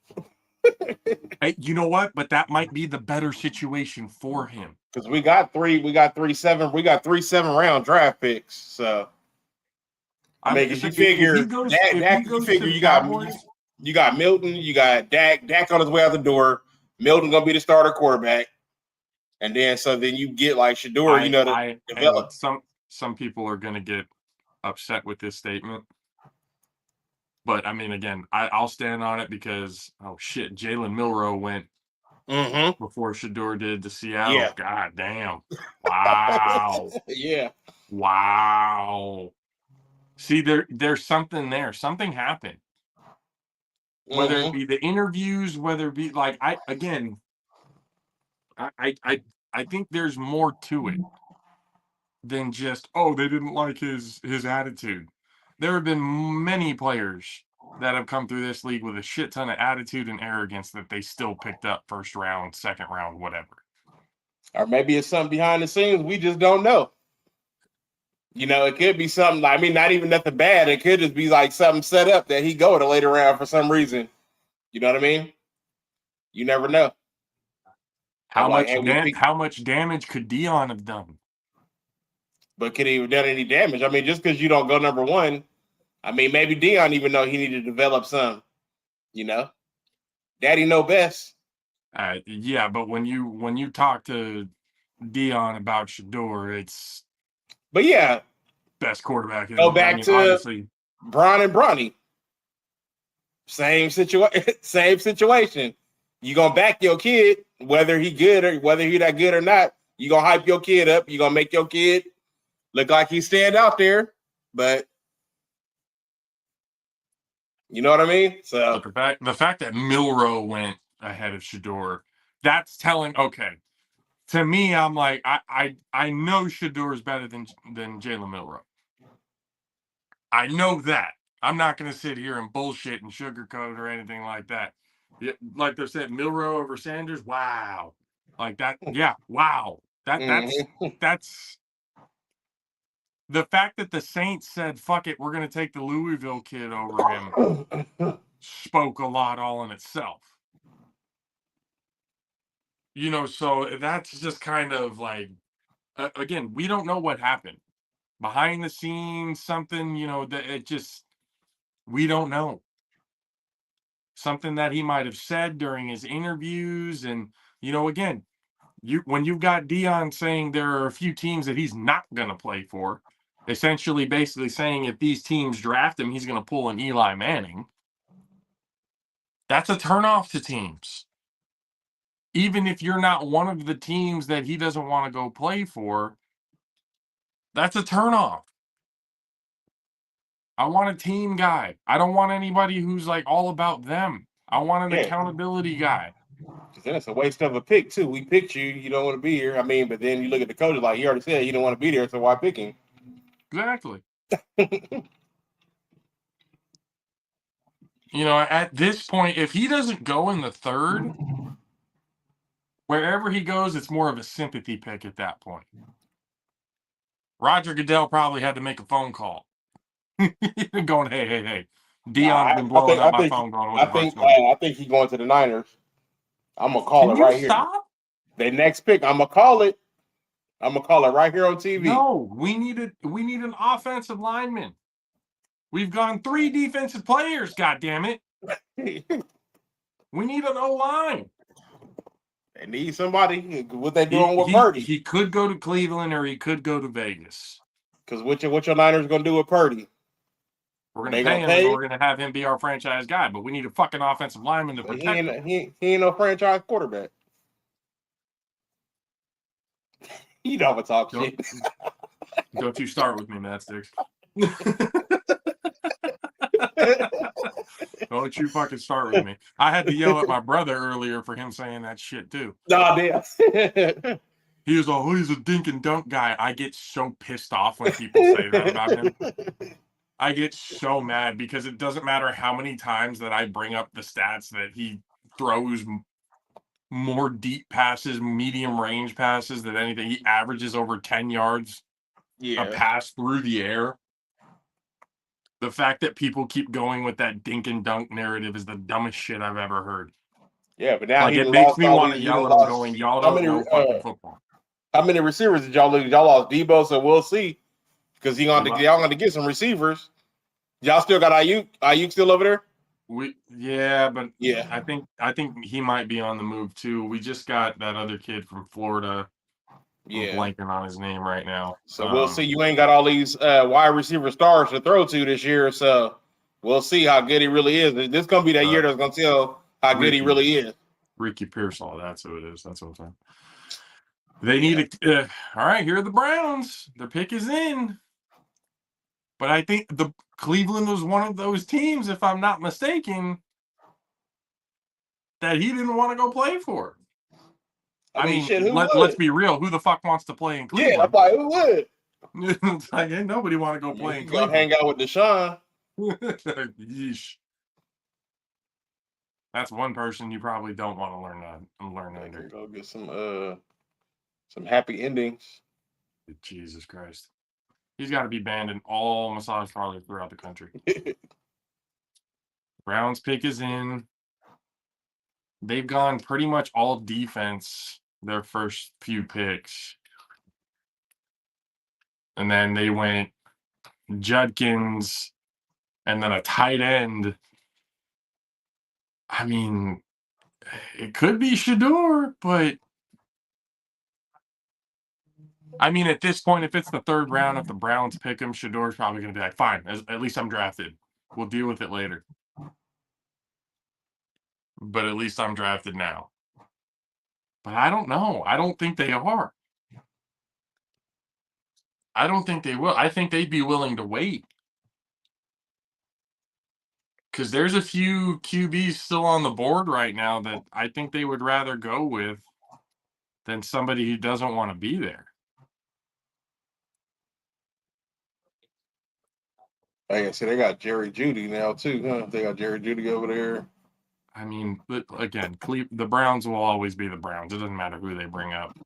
Hey, you know what? But that might be the better situation for him. Because we got 3 7-round draft picks. So I mean, because you figure you got Milton, you got Dak on his way out the door. Milton gonna be the starter quarterback, and then you get like Shedeur, to develop. Some people are gonna get upset with this statement, but I mean, again, I'll stand on it because Jalen Milroe went before Shedeur did to Seattle. Yeah. God damn! Wow. Yeah. Wow. See, there's something there. Something happened. Whether it be the interviews, whether it be like I think there's more to it than just they didn't like his attitude. There have been many players that have come through this league with a shit ton of attitude and arrogance that they still picked up first round, second round, whatever. Or maybe it's something behind the scenes we just don't know. It could be something, I mean, not even nothing bad. It could just be like something set up that he go to later round for some reason. You know what I mean? You never know. How much damage could Deion have done? But could he have done any damage? I mean, just because you don't go number 1, I mean, maybe Deion even know he needed to develop some. Daddy know best. Yeah, but when you talk to Deion about Shedeur, it's. But yeah, best quarterback. Go back to obviously. Bron and Bronny. Same situation. You gonna back your kid, whether he good or whether he that good or not. You gonna hype your kid up. You gonna make your kid look like he stand out there. But you know what I mean? So the fact that Milroe went ahead of Shedeur, that's telling. Okay, to me, I'm like, I know Shedeur is better than Jalen Milroe. I know that. I'm not going to sit here and bullshit and sugarcoat or anything like that. Like they said, Milroe over Sanders. Wow, like that. Yeah, wow. That's the fact that the Saints said, "Fuck it, we're going to take the Louisville kid over him." Spoke a lot all in itself. So that's just kind of like, again, we don't know what happened behind the scenes. Something, that it just we don't know. something that he might have said during his interviews. And, again, when you've got Dion saying there are a few teams that he's not going to play for, essentially basically saying if these teams draft him, he's going to pull an Eli Manning. That's a turnoff to teams. Even if you're not one of the teams that he doesn't want to go play for, that's a turnoff. I want a team guy. I don't want anybody who's like all about them. I want an accountability guy. Then it's a waste of a pick too. We picked you. You don't want to be here. I mean, but then you look at the coaches like he already said you don't want to be there, so why pick him? Exactly. At this point, if he doesn't go in the third, wherever he goes, it's more of a sympathy pick at that point. Roger Goodell probably had to make a phone call. Going, hey. Dion's been blowing up my phone going, what the fuck's going on? I think he's going to the Niners. I'm going to call it right here. Stop? The next pick, I'm going to call it. I'm going to call it right here on TV. No, we need an offensive lineman. We've gone 3 defensive players, goddammit. We need an O-line. They need somebody. What they doing with Purdy? He could go to Cleveland or he could go to Vegas. Because what your Niners going to do with Purdy? We're going to pay him and we're going to have him be our franchise guy, but we need a fucking offensive lineman to protect him. He ain't no franchise quarterback. You know what talk shit. Don't you start with me, Matt Sticks. Don't you fucking start with me. I had to yell at my brother earlier for him saying that shit too. Nah, damn. He was all, he's a dink and dunk guy. I get so pissed off when people say that about him. I get so mad because it doesn't matter how many times that I bring up the stats that he throws more deep passes, medium range passes than anything. He averages over 10 yards a pass through the air. The fact that people keep going with that dink and dunk narrative is the dumbest shit I've ever heard. Yeah, but now it makes me want to yell at him going, y'all don't know fucking football. How many receivers did y'all lose? Y'all lost Debo, so we'll see. Because y'all going to get some receivers. Y'all still got Ayuk? Ayuk still over there? I think he might be on the move too. We just got that other kid from Florida. I'm blanking on his name right now. So we'll see. You ain't got all these wide receiver stars to throw to this year, so we'll see how good he really is. This is gonna be that year that's gonna tell how good he really is. Ricky Pearsall, that's who it is. That's what I'm saying. They need all right, here are the Browns. Their pick is in. But I think the Cleveland was one of those teams, if I'm not mistaken, that he didn't want to go play for. I mean shit, let's be real. Who the fuck wants to play in Cleveland? Yeah, I'm like, who would? It's like, ain't nobody want to go play in Cleveland. Hang out with Deshaun. Yeesh. That's one person you probably don't want to learn under. Go get some happy endings. Jesus Christ. He's got to be banned in all massage parlors throughout the country. Browns pick is in. They've gone pretty much all defense their first few picks. And then they went Judkins and then a tight end. I mean, it could be Shador, but I mean, at this point, if it's the third round, if the Browns pick him, Shador's probably going to be like, fine, at least I'm drafted. We'll deal with it later. But at least I'm drafted now. But I don't know. I don't think they are. I don't think they will. I think they'd be willing to wait. Because there's a few QBs still on the board right now that I think they would rather go with than somebody who doesn't want to be there. Like I said, they got Jerry Jeudy now too, huh? They got Jerry Jeudy over there. I mean, but again, the Browns will always be the Browns. It doesn't matter who they bring up.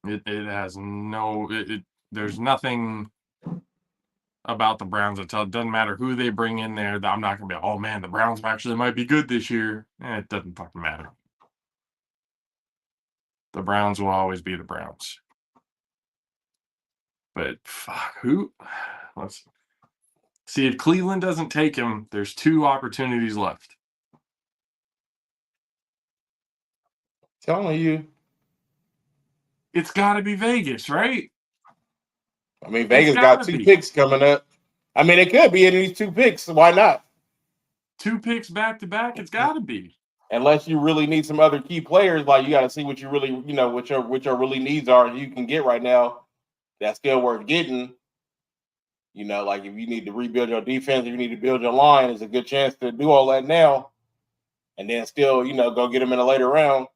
It has no. There's nothing about the Browns that it doesn't matter who they bring in there. That I'm not gonna be. Oh man, the Browns actually might be good this year. It doesn't fucking matter. The Browns will always be the Browns. But fuck, who? See, if Cleveland doesn't take him, there's 2 opportunities left. Telling you. It's got to be Vegas, right? I mean, Vegas got 2 picks coming up. I mean, it could be any of these 2 picks. So why not? 2 picks back to back. It's got to be. Unless you really need some other key players, like you got to see what you really, what your really needs are you can get right now. That's still worth getting. Like if you need to rebuild your defense, if you need to build your line, it's a good chance to do all that now, and then still, go get them in a later round.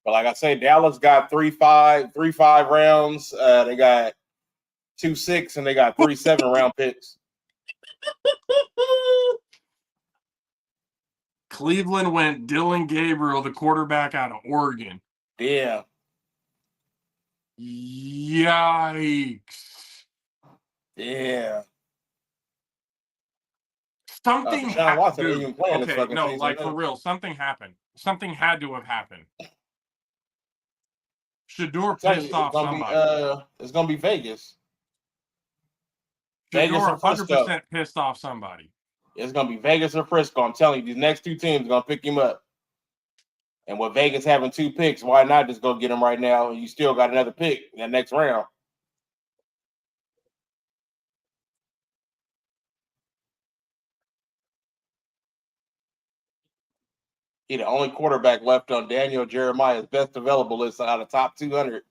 But like I say, Dallas got 3-5 rounds. They got 2 6, and they got 3 7-round picks. Cleveland went Dillon Gabriel, the quarterback out of Oregon. Yeah. Yikes. Yeah. Something happened. Okay, no, like for real, something happened. Something had to have happened. Shador pissed off somebody. It's gonna be Vegas. Shador 100% pissed off somebody. It's gonna be Vegas or Frisco. I'm telling you, these next 2 teams are gonna pick him up. And with Vegas having 2 picks, why not just go get him right now? You still got another pick in the next round. He the only quarterback left on Daniel Jeremiah's best available list out of top 200.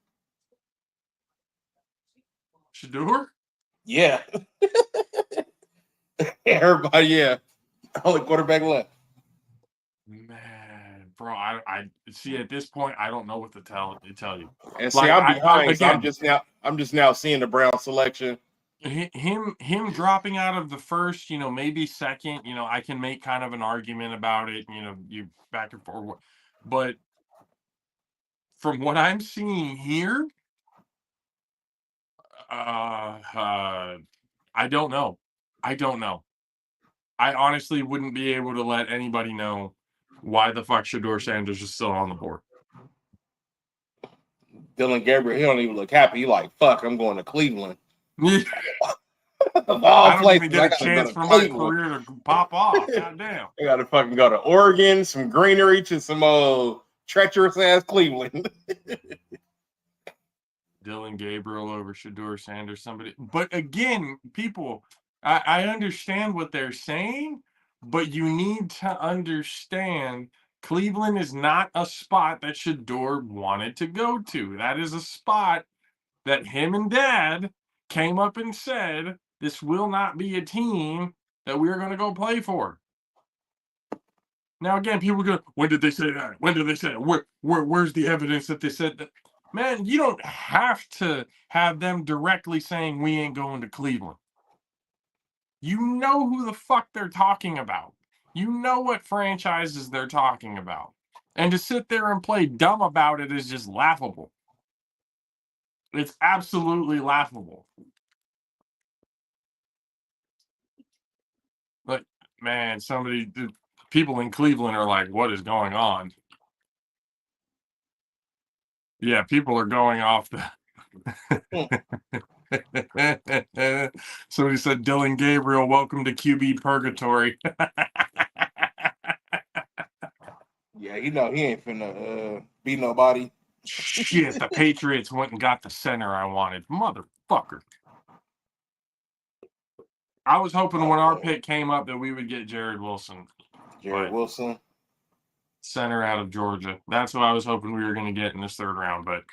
Shador? Yeah. Everybody, yeah. Only quarterback left. Man, bro, I see at this point I don't know what to tell you. And see, I'm behind. So I'm just now seeing the Brown selection. Him dropping out of the first, maybe second, I can make kind of an argument about it, you back and forth. But from what I'm seeing here, I don't know. I honestly wouldn't be able to let anybody know why the fuck Shador Sanders is still on the board. Dillon Gabriel, he don't even look happy. He like, fuck, I'm going to Cleveland. Of all places, even get a chance for my career to pop off. Goddamn. I gotta fucking go to Oregon, some greenery to some treacherous ass Cleveland. Dillon Gabriel over Shador Sanders, somebody. But again, people, I understand what they're saying, but you need to understand Cleveland is not a spot that Shador wanted to go to. That is a spot that him and Dad came up and said, this will not be a team that we're going to go play for. Now, again, people go, when did they say that? When did they say that? Where's the evidence that they said that? Man, you don't have to have them directly saying we ain't going to Cleveland. You know who the fuck they're talking about. You know what franchises they're talking about. And to sit there and play dumb about it is just laughable. It's absolutely laughable. Like, man, people in Cleveland are like, what is going on? Yeah, people are going off the. Somebody said, Dillon Gabriel, welcome to QB purgatory. Yeah, he ain't finna beat nobody. Shit, the Patriots went and got the center I wanted. Motherfucker. I was hoping when our pick came up that we would get Jared Wilson. Wilson. Center out of Georgia. That's what I was hoping we were going to get in this 3rd round. But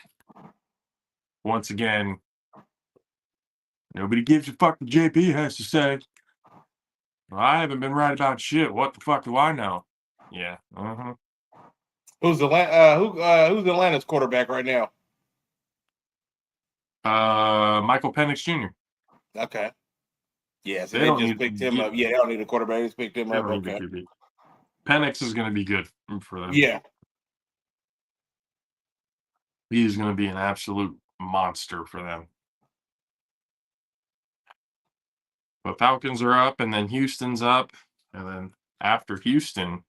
once again, nobody gives a fuck what JP has to say. Well, I haven't been right about shit. What the fuck do I know? Yeah. Uh-huh. Who's Atlanta's quarterback right now? Michael Penix Jr. Okay. Yeah, so they just picked him up. Yeah, they don't need a quarterback. They just picked him up. Okay. Penix is going to be good for them. Yeah. He's going to be an absolute monster for them. But Falcons are up, and then Houston's up, and then after Houston,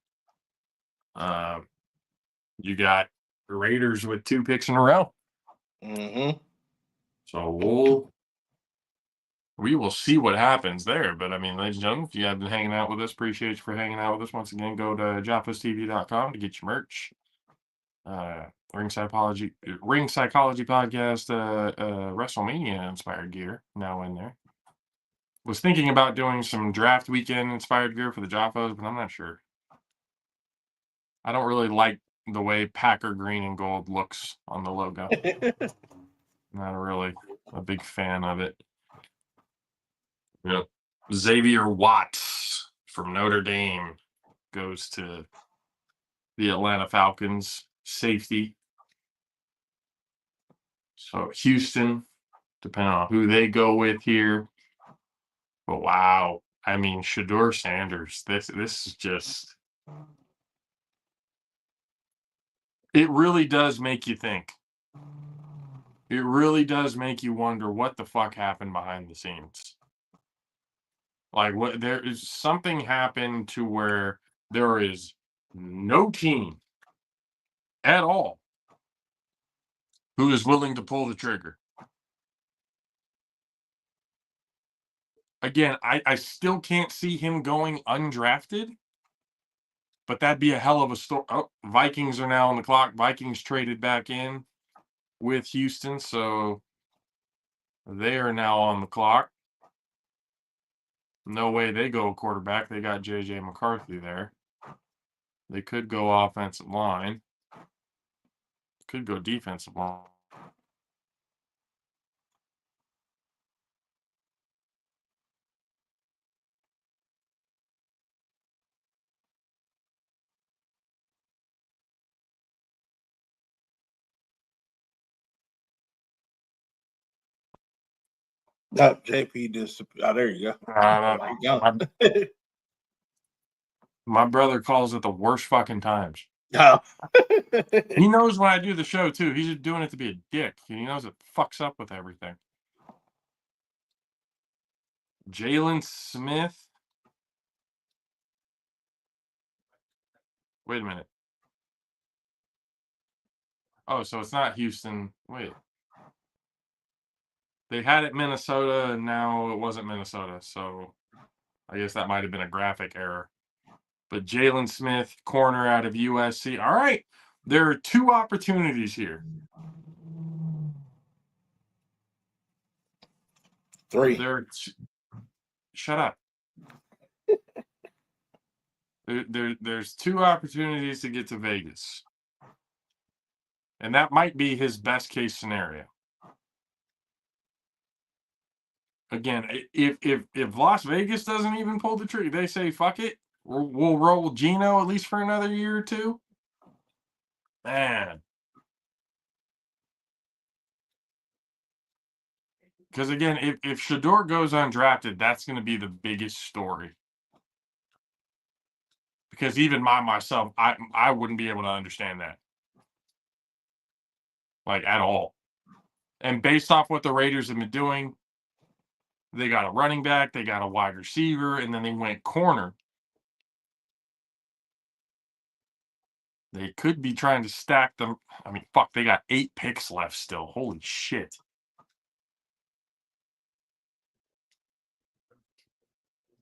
you got the Raiders with 2 picks in a row. Mm-hmm. So we will see what happens there. But I mean, ladies and gentlemen, if you have been hanging out with us, appreciate you for hanging out with us. Once again, go to JAFFOsTV.com to get your merch. Ring Psychology Podcast, WrestleMania inspired gear now in there. Was thinking about doing some draft weekend inspired gear for the JAFFOs, but I'm not sure. I don't really like the way Packer green and gold looks on the logo. Not really a big fan of it. Yep. Xavier Watts from Notre Dame goes to the Atlanta Falcons, safety. So Houston, depending on who they go with here. But wow, I mean, Shedeur Sanders, this is just, it really does make you think. It really does make you wonder what the fuck happened behind the scenes. Like, what, there is something happened to where there is no team at all who is willing to pull the trigger. Again, I still can't see him going undrafted, but that'd be a hell of a story. Oh, Vikings are now on the clock. Vikings traded back in with Houston, so they are now on the clock. No way they go quarterback. They got J.J. McCarthy there. They could go offensive line. Could go defensive line. No, JP just. Oh, there you go. My brother calls it the worst fucking times. No. He knows when I do the show too. He's just doing it to be a dick. He knows it fucks up with everything. Jalen Smith. Wait a minute. Oh, so it's not Houston. Wait. They had it Minnesota, and now it wasn't Minnesota. So I guess that might have been a graphic error. But Jalen Smith, corner out of USC. All right. There are two opportunities here. 3. Shut up. There's two opportunities to get to Vegas. And that might be his best case scenario. Again, if Las Vegas doesn't even pull the trigger, they say, fuck it, we'll roll Geno at least for another year or two. Man. Because again, if Shedeur goes undrafted, that's going to be the biggest story. Because even myself, I wouldn't be able to understand that. Like, at all. And based off what the Raiders have been doing, they got a running back, they got a wide receiver, and then they went corner. They could be trying to stack them. I mean, fuck, they got 8 picks left still. Holy shit.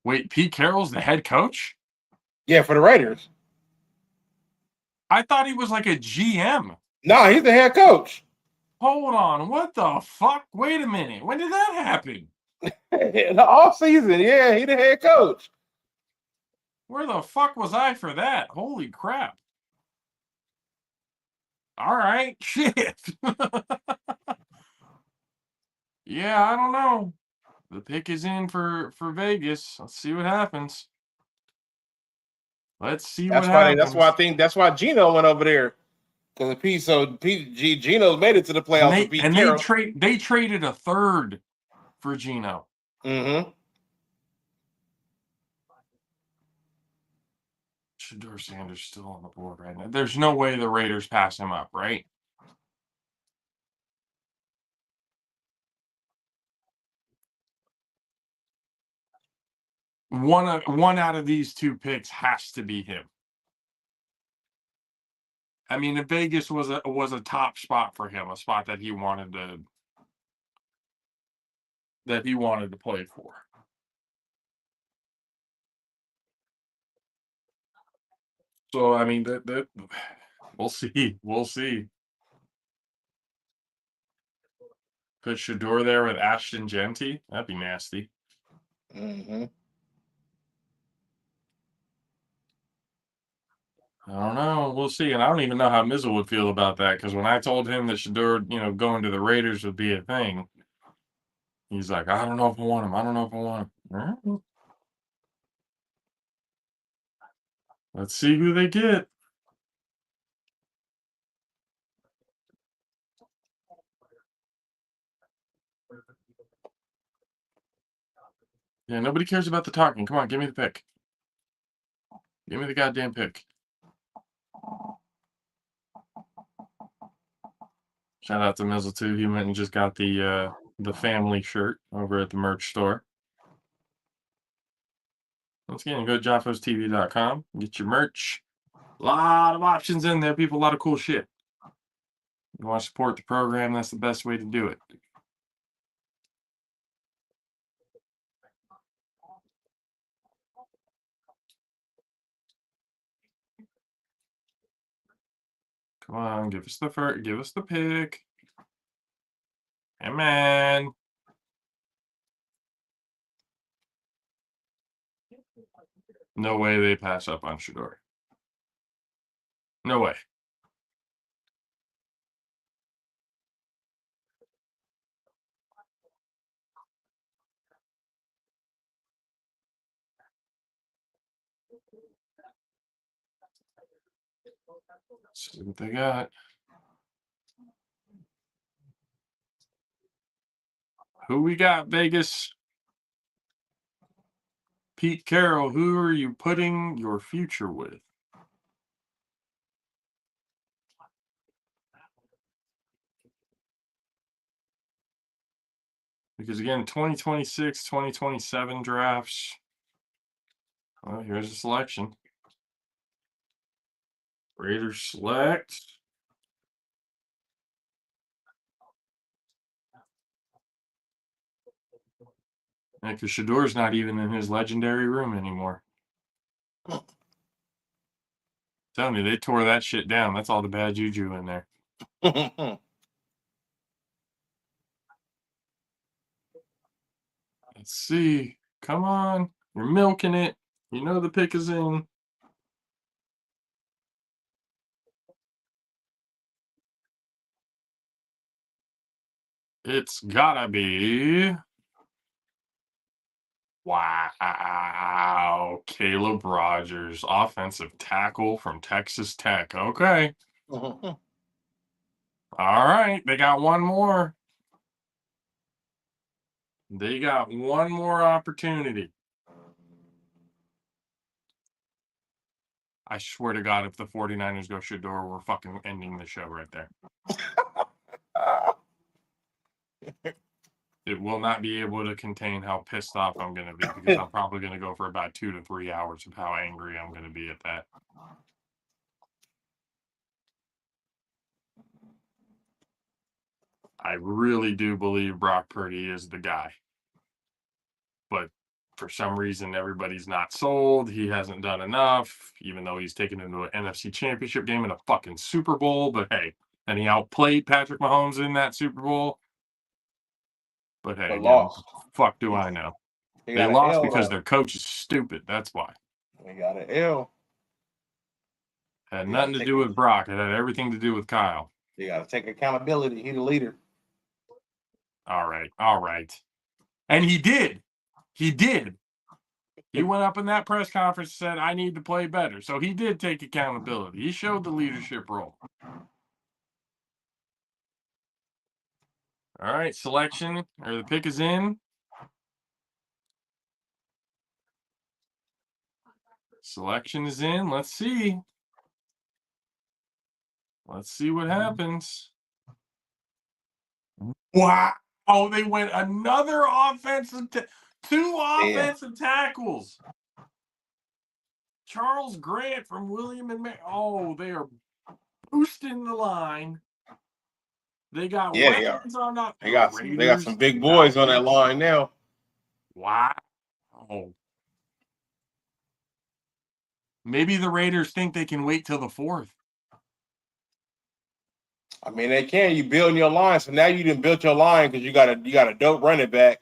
Wait, Pete Carroll's the head coach? Yeah, for the Raiders. I thought he was like a GM. No, he's the head coach. Hold on. What the fuck? Wait a minute. When did that happen? The off season, yeah, he's the head coach. Where the fuck was I for that? Holy crap. All right. Shit. Yeah, I don't know. The pick is in for Vegas. Let's see what happens. Let's see what happens. That's why Geno went over there. Because Geno made it to the playoffs. And they traded a third for Geno. Mm-hmm. Shedeur Sanders still on the board right now. There's no way the Raiders pass him up, right? One out of these two picks has to be him. I mean, if Vegas was a top spot for him, a spot that he wanted to. that he wanted to play for. So, I mean, that we'll see. We'll see. Put Shador there with Ashton Genty. That'd be nasty. Mm-hmm. I don't know. We'll see. And I don't even know how Mizzle would feel about that, because when I told him that Shador, going to the Raiders would be a thing, he's like, I don't know if I want him. I don't know if I want him. Right. Let's see who they get. Yeah, nobody cares about the talking. Come on, give me the pick. Give me the goddamn pick. Shout out to Mizzle too. He went and just got the family shirt over at the merch store. Once again, go to JAFFOsTV.com. Get your merch. A lot of options in there, people. A lot of cool shit. You want to support the program, that's the best way to do it. Come on, give us the pick. Hey, man. No way they pass up on Shador. No way. Let's see what they got. Who we got, Vegas? Pete Carroll, who are you putting your future with? Because again, 2026, 2027 drafts. Well, here's a selection. Raiders select. And because Shador's not even in his legendary room anymore. Tell me, they tore that shit down. That's all the bad juju in there. Let's see. Come on. You're milking it. You know the pick is in. It's gotta be. Wow. Caleb Rogers, offensive tackle from Texas Tech. Okay. All right. They got one more. They got one more opportunity. I swear to God, if the 49ers go Shador, we're fucking ending the show right there. It will not be able to contain how pissed off I'm going to be, because I'm probably going to go for about 2 to 3 hours of how angry I'm going to be at that. I really do believe Brock Purdy is the guy. But for some reason, everybody's not sold. He hasn't done enough, even though he's taken into an NFC Championship game and a fucking Super Bowl. But hey, and he outplayed Patrick Mahomes in that Super Bowl. But hey, again, fuck do I know. They lost because their coach is stupid. That's why. They got an L. Had nothing to do with Brock. It had everything to do with Kyle. You got to take accountability. He's the leader. All right. And he did. He went up in that press conference and said, I need to play better. So he did take accountability. He showed the leadership role. All right, selection, or the pick is in. Selection is in. Let's see. Let's see what happens. Wow. Oh, they went another offensive, two offensive tackles. Charles Grant from William and Mary. Oh, they are boosting the line. They got weapons on that. They got some big boys on that line now. Wow. Maybe the Raiders think they can wait till the 4th. I mean, they can. You building your line, so now you didn't build your line because you got a dope running back.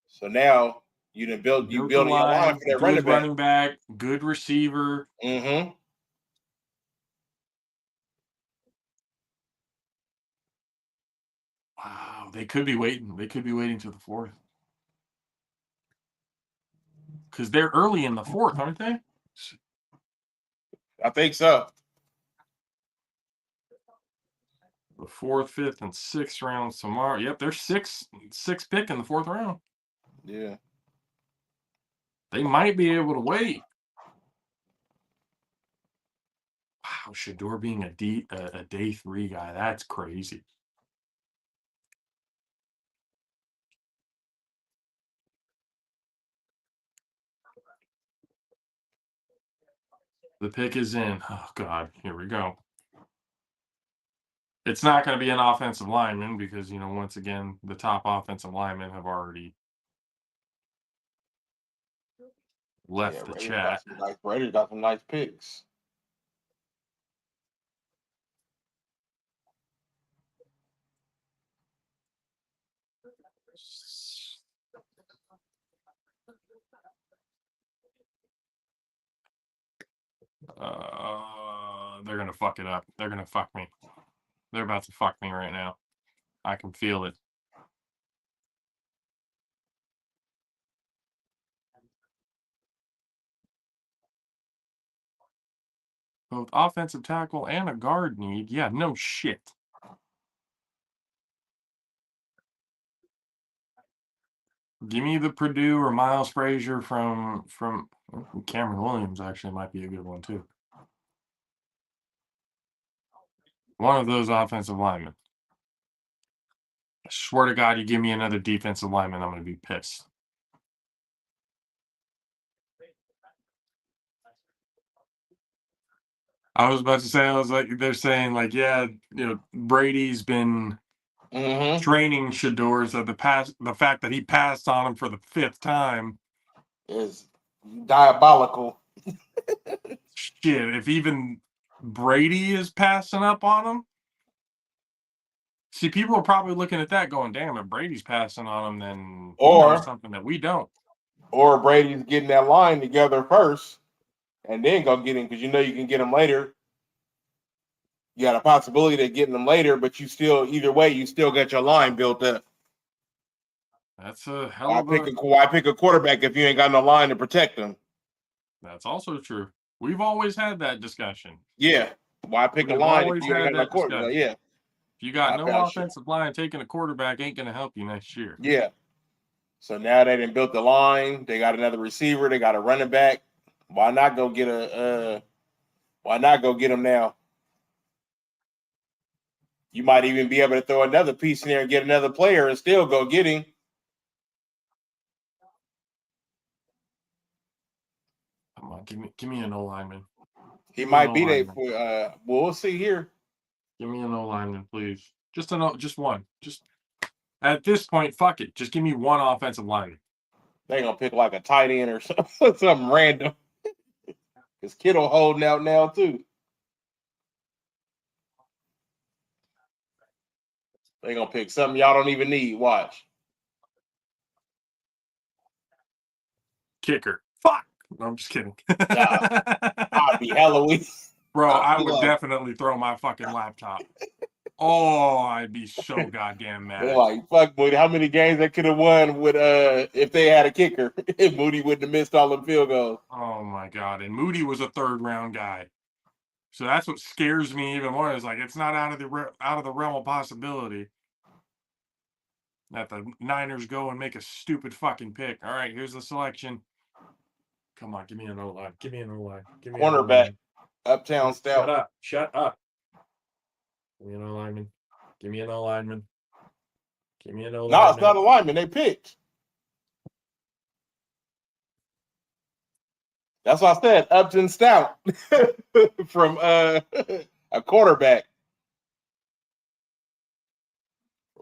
So now you didn't build your line for that running back, good receiver. Mm-hmm. Wow, they could be waiting. They could be waiting till the 4th. Because they're early in the 4th, aren't they? I think so. The 4th, 5th, and 6th rounds tomorrow. Yep, they're six pick in the 4th round. Yeah. They might be able to wait. Wow, Shador being a day 3 guy, that's crazy. The pick is in. Oh, God, here we go. It's not going to be an offensive lineman because, once again, the top offensive linemen have already left the chat. Raiders got some nice picks. They're going to fuck it up. They're going to fuck me. They're about to fuck me right now. I can feel it. Both offensive tackle and a guard need. Yeah, no shit. Give me the Purdue or Miles Frazier from Cameron Williams. Actually, might be a good one too. One of those offensive linemen. I swear to God, you give me another defensive lineman, I'm going to be pissed. I was about to say, they're saying, yeah, Brady's been training Shador, so the fact that he passed on him for the 5th time is diabolical. Shit, if even Brady is passing up on him, see, people are probably looking at that going, damn, if Brady's passing on him, then he knows something that we don't. Or Brady's getting that line together first and then go get him because you can get him later. You got a possibility of getting them later, but either way, you still got your line built up. That's a hell of a... Why pick a quarterback if you ain't got no line to protect them? That's also true. We've always had that discussion. Yeah. Why pick a line if you ain't got no quarterback? Yeah. If you got no offensive line, taking a quarterback ain't going to help you next year. Yeah. So now they done built the line. They got another receiver. They got a running back. Why not go get him now? You might even be able to throw another piece in there and get another player and still go get him. Come on, give me an O-lineman. He might be there for well, we'll see here. Give me an O-lineman, please. Just one. Just at this point, fuck it. Just give me one offensive lineman. They gonna pick like a tight end or something random. Because Kittle holding out now too. They gonna pick something y'all don't even need. Watch. Kicker. Fuck. No, I'm just kidding. I'd be Halloween. Bro, I would definitely throw my fucking laptop. Oh, I'd be so goddamn mad. They're like, fuck, Moody. How many games they could have won with if they had a kicker? If Moody wouldn't have missed all the field goals. Oh my God. And Moody was a 3rd round guy. So that's what scares me even more. Is it's not out of the realm of possibility that the Niners go and make a stupid fucking pick. All right, here's the selection. Come on, give me an O-line. Give me an O-line. Give me cornerback. Uptown Stout. Shut up. Give me an O-lineman. Give me an O-lineman. Give me an O-lineman. No, it's not a lineman. They picked. That's what I said. Upton Stout from a quarterback.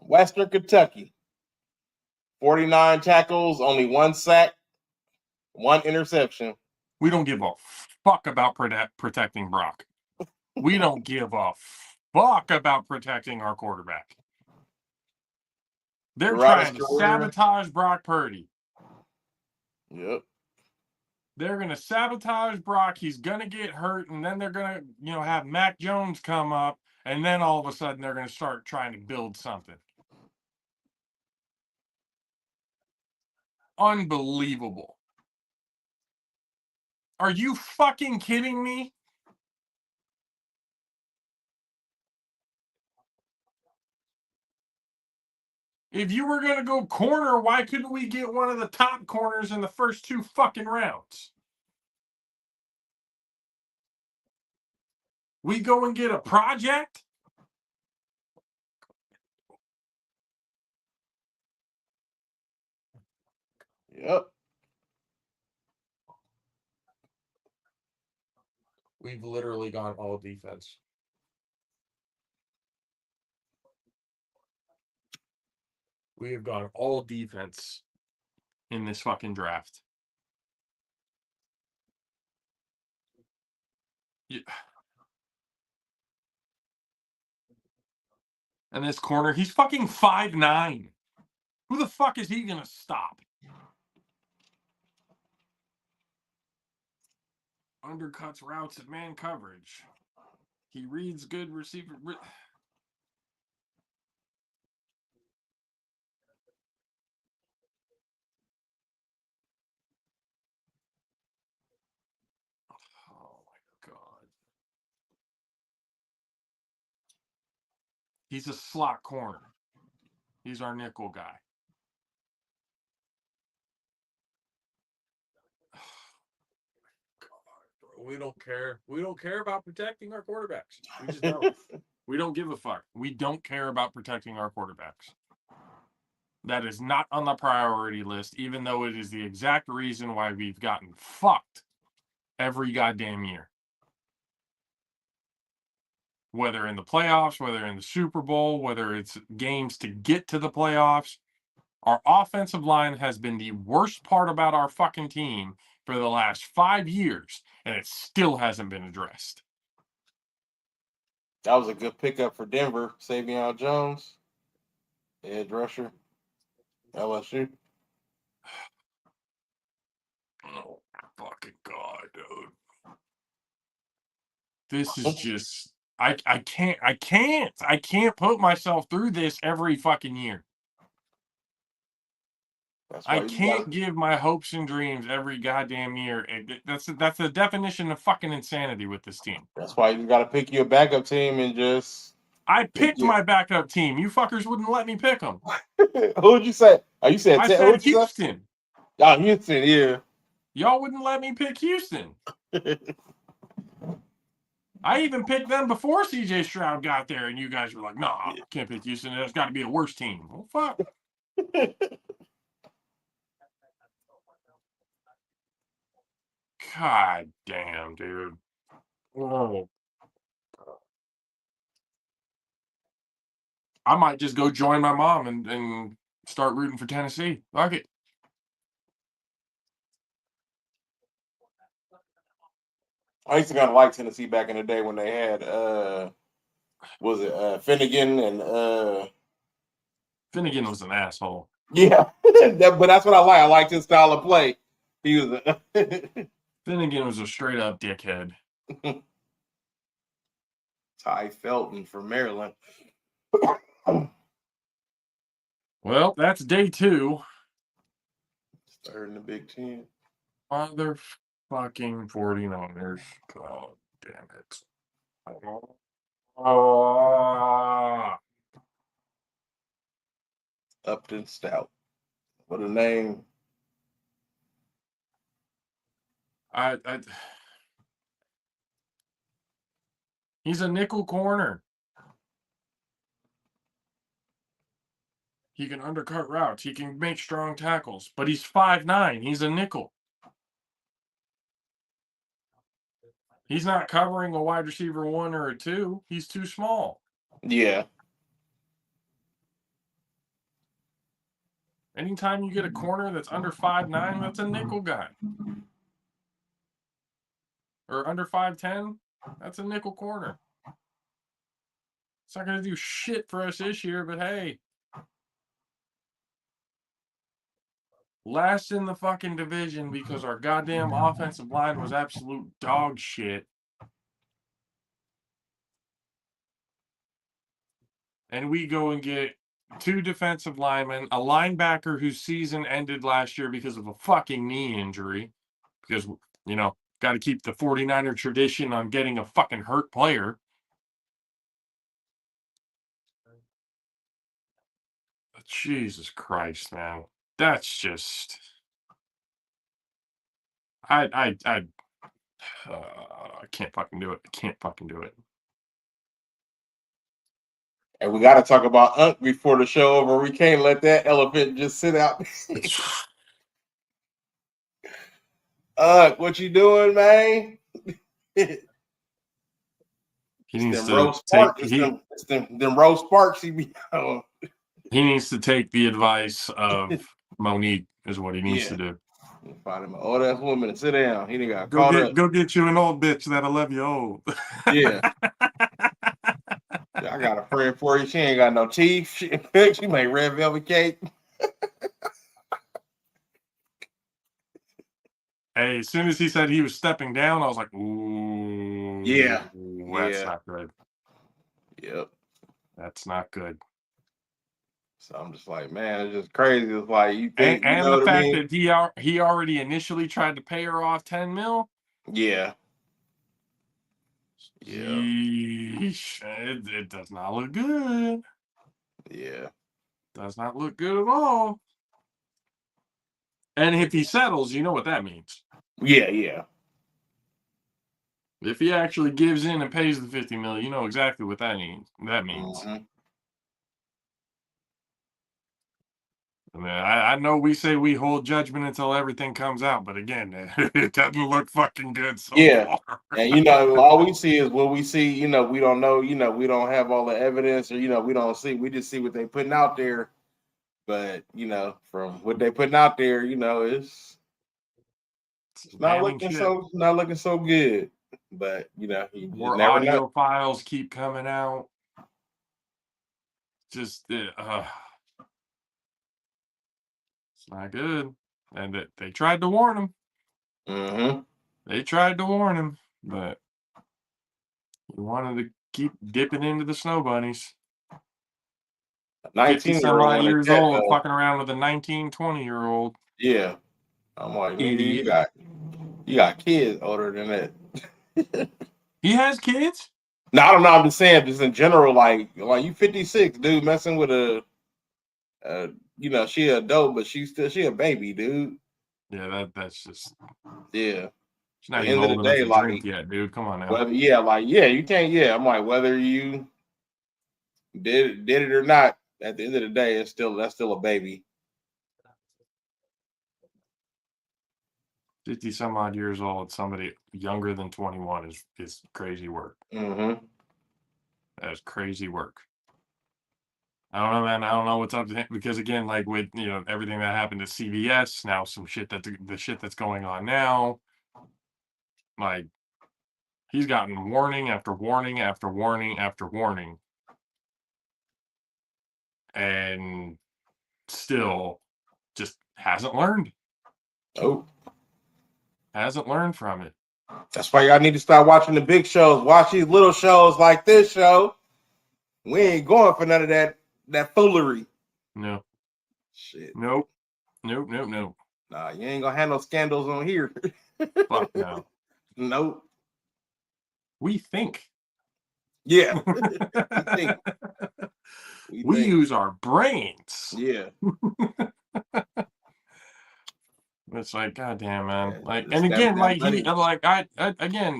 Western Kentucky. 49 tackles, only 1 sack, 1 interception. We don't give a fuck about protecting Brock. We don't give a fuck about protecting our quarterback. They're trying to sabotage Brock Purdy. Yep. They're going to sabotage Brock. He's going to get hurt, and then they're going to, have Mac Jones come up, and then all of a sudden they're going to start trying to build something. Unbelievable. Are you fucking kidding me? If you were going to go corner, why couldn't we get one of the top corners in the first 2 fucking rounds? We go and get a project? Yep. We've literally gone all defense. We have gone all defense in this fucking draft. Yeah. And this corner, he's fucking 5'9". Who the fuck is he gonna stop? Undercuts routes at man coverage. He reads good receiver. Oh my God. He's a slot corner. He's our nickel guy. We don't care. We don't care about protecting our quarterbacks. We just don't. We don't give a fuck. We don't care about protecting our quarterbacks. That is not on the priority list, even though it is the exact reason why we've gotten fucked every goddamn year. Whether in the playoffs, whether in the Super Bowl, whether it's games to get to the playoffs, our offensive line has been the worst part about our fucking team for the last 5 years, and it still hasn't been addressed. That was a good pickup for Denver. Savion Jones, edge rusher, LSU. Oh, fucking God, dude. This is just... I can't put myself through this every fucking year. I can't give my hopes and dreams every goddamn year. That's the definition of fucking insanity with this team. That's why you got to pick your backup team and just... I picked my backup team. You fuckers wouldn't let me pick them. Who'd you say? Oh, you said... I said Houston. Oh, Houston, yeah. Y'all wouldn't let me pick Houston. I even picked them before CJ Stroud got there, and you guys were like, "No, I can't pick Houston. There's got to be a worse team." Well, fuck. God damn, dude. Oh. I might just go join my mom and start rooting for Tennessee. Fuck it. I used to kind of like Tennessee back in the day when they had Finnegan and Finnegan was an asshole. Yeah, but that's what I like. I liked his style of play. He was Finnegan was a straight up dickhead. Ty Felton from Maryland. Well, that's day 2. Starting the Big Ten. Motherfucking 49ers. God damn it. Oh. Upton Stout. What a name. He's a nickel corner. He can undercut routes. He can make strong tackles. But he's 5'9". He's a nickel. He's not covering a wide receiver 1 or a 2. He's too small. Yeah. Anytime you get a corner that's under 5'9", that's a nickel guy. Or under 5'10", that's a nickel corner. It's not going to do shit for us this year, but hey. Last in the fucking division because our goddamn offensive line was absolute dog shit. And we go and get 2 defensive linemen, a linebacker whose season ended last year because of a fucking knee injury. Because, you know, got to keep the 49er tradition on getting a fucking hurt player. Jesus Christ, man. That's just... I can't fucking do it. I can't fucking do it. And we got to talk about Unk before the show over. We can't let that elephant just sit out. What you doing, man? He needs them Rose Sparks. Them Rose Sparks. He needs to take the advice of Monique. Is what he needs to do. Find him an old ass woman and sit down. He didn't got caught up. Go get you an old bitch that'll love you old. Yeah. I got a friend for you. She ain't got no teeth. She made red velvet cake. Hey, as soon as he said he was stepping down, I was like, ooh. Yeah. That's not good. Yep. That's not good. So I'm just like, man, it's just crazy. It's like you think, and the fact that he already initially tried to pay her off $10 million. Yeah. Yeesh, it does not look good. Yeah. Does not look good at all. And if he settles, you know what that means. Yeah. If he actually gives in and pays the $50 million, you know exactly what that means. Mm-hmm. I mean, I know we say we hold judgment until everything comes out, but again, it doesn't look fucking good so far. And all we see is what we see. We don't know. We don't have all the evidence, or we don't see. We just see what they putting out there. But from what they putting out there, it's not looking so good. But more audio files keep coming out. Just it's not good. And they tried to warn him. Mm-hmm. They tried to warn him, but he wanted to keep dipping into the snow bunnies. 50-some-odd years old, fucking around with a 19, 20-year-old. Yeah. I'm like, you got kids older than that. He has kids? No, I don't know. I'm just saying, just in general, like you 56, dude, messing with she an adult, but she a baby, dude. Yeah, that's just yeah. She's not even old enough to drink yet, dude. Come on now. You can't. Yeah, I'm like, whether you did it or not, at the end of the day, that's still a baby. 50-some-odd years old, somebody younger than 21 is crazy work. Mm-hmm. That is crazy work. I don't know, man. I don't know what's up to him because, again, like with everything that happened at CVS, now some shit the shit that's going on now, like he's gotten warning after warning after warning after warning, and still just hasn't learned. Oh. Hasn't learned from it. That's why y'all need to start watching the big shows. Watch these little shows like this show. We ain't going for none of that foolery. No. Shit. Nope. Nah, you ain't gonna have no scandals on here. Fuck no. Nope. We think. Yeah. we use our brains. Yeah. It's like, goddamn, man. Like, and again, like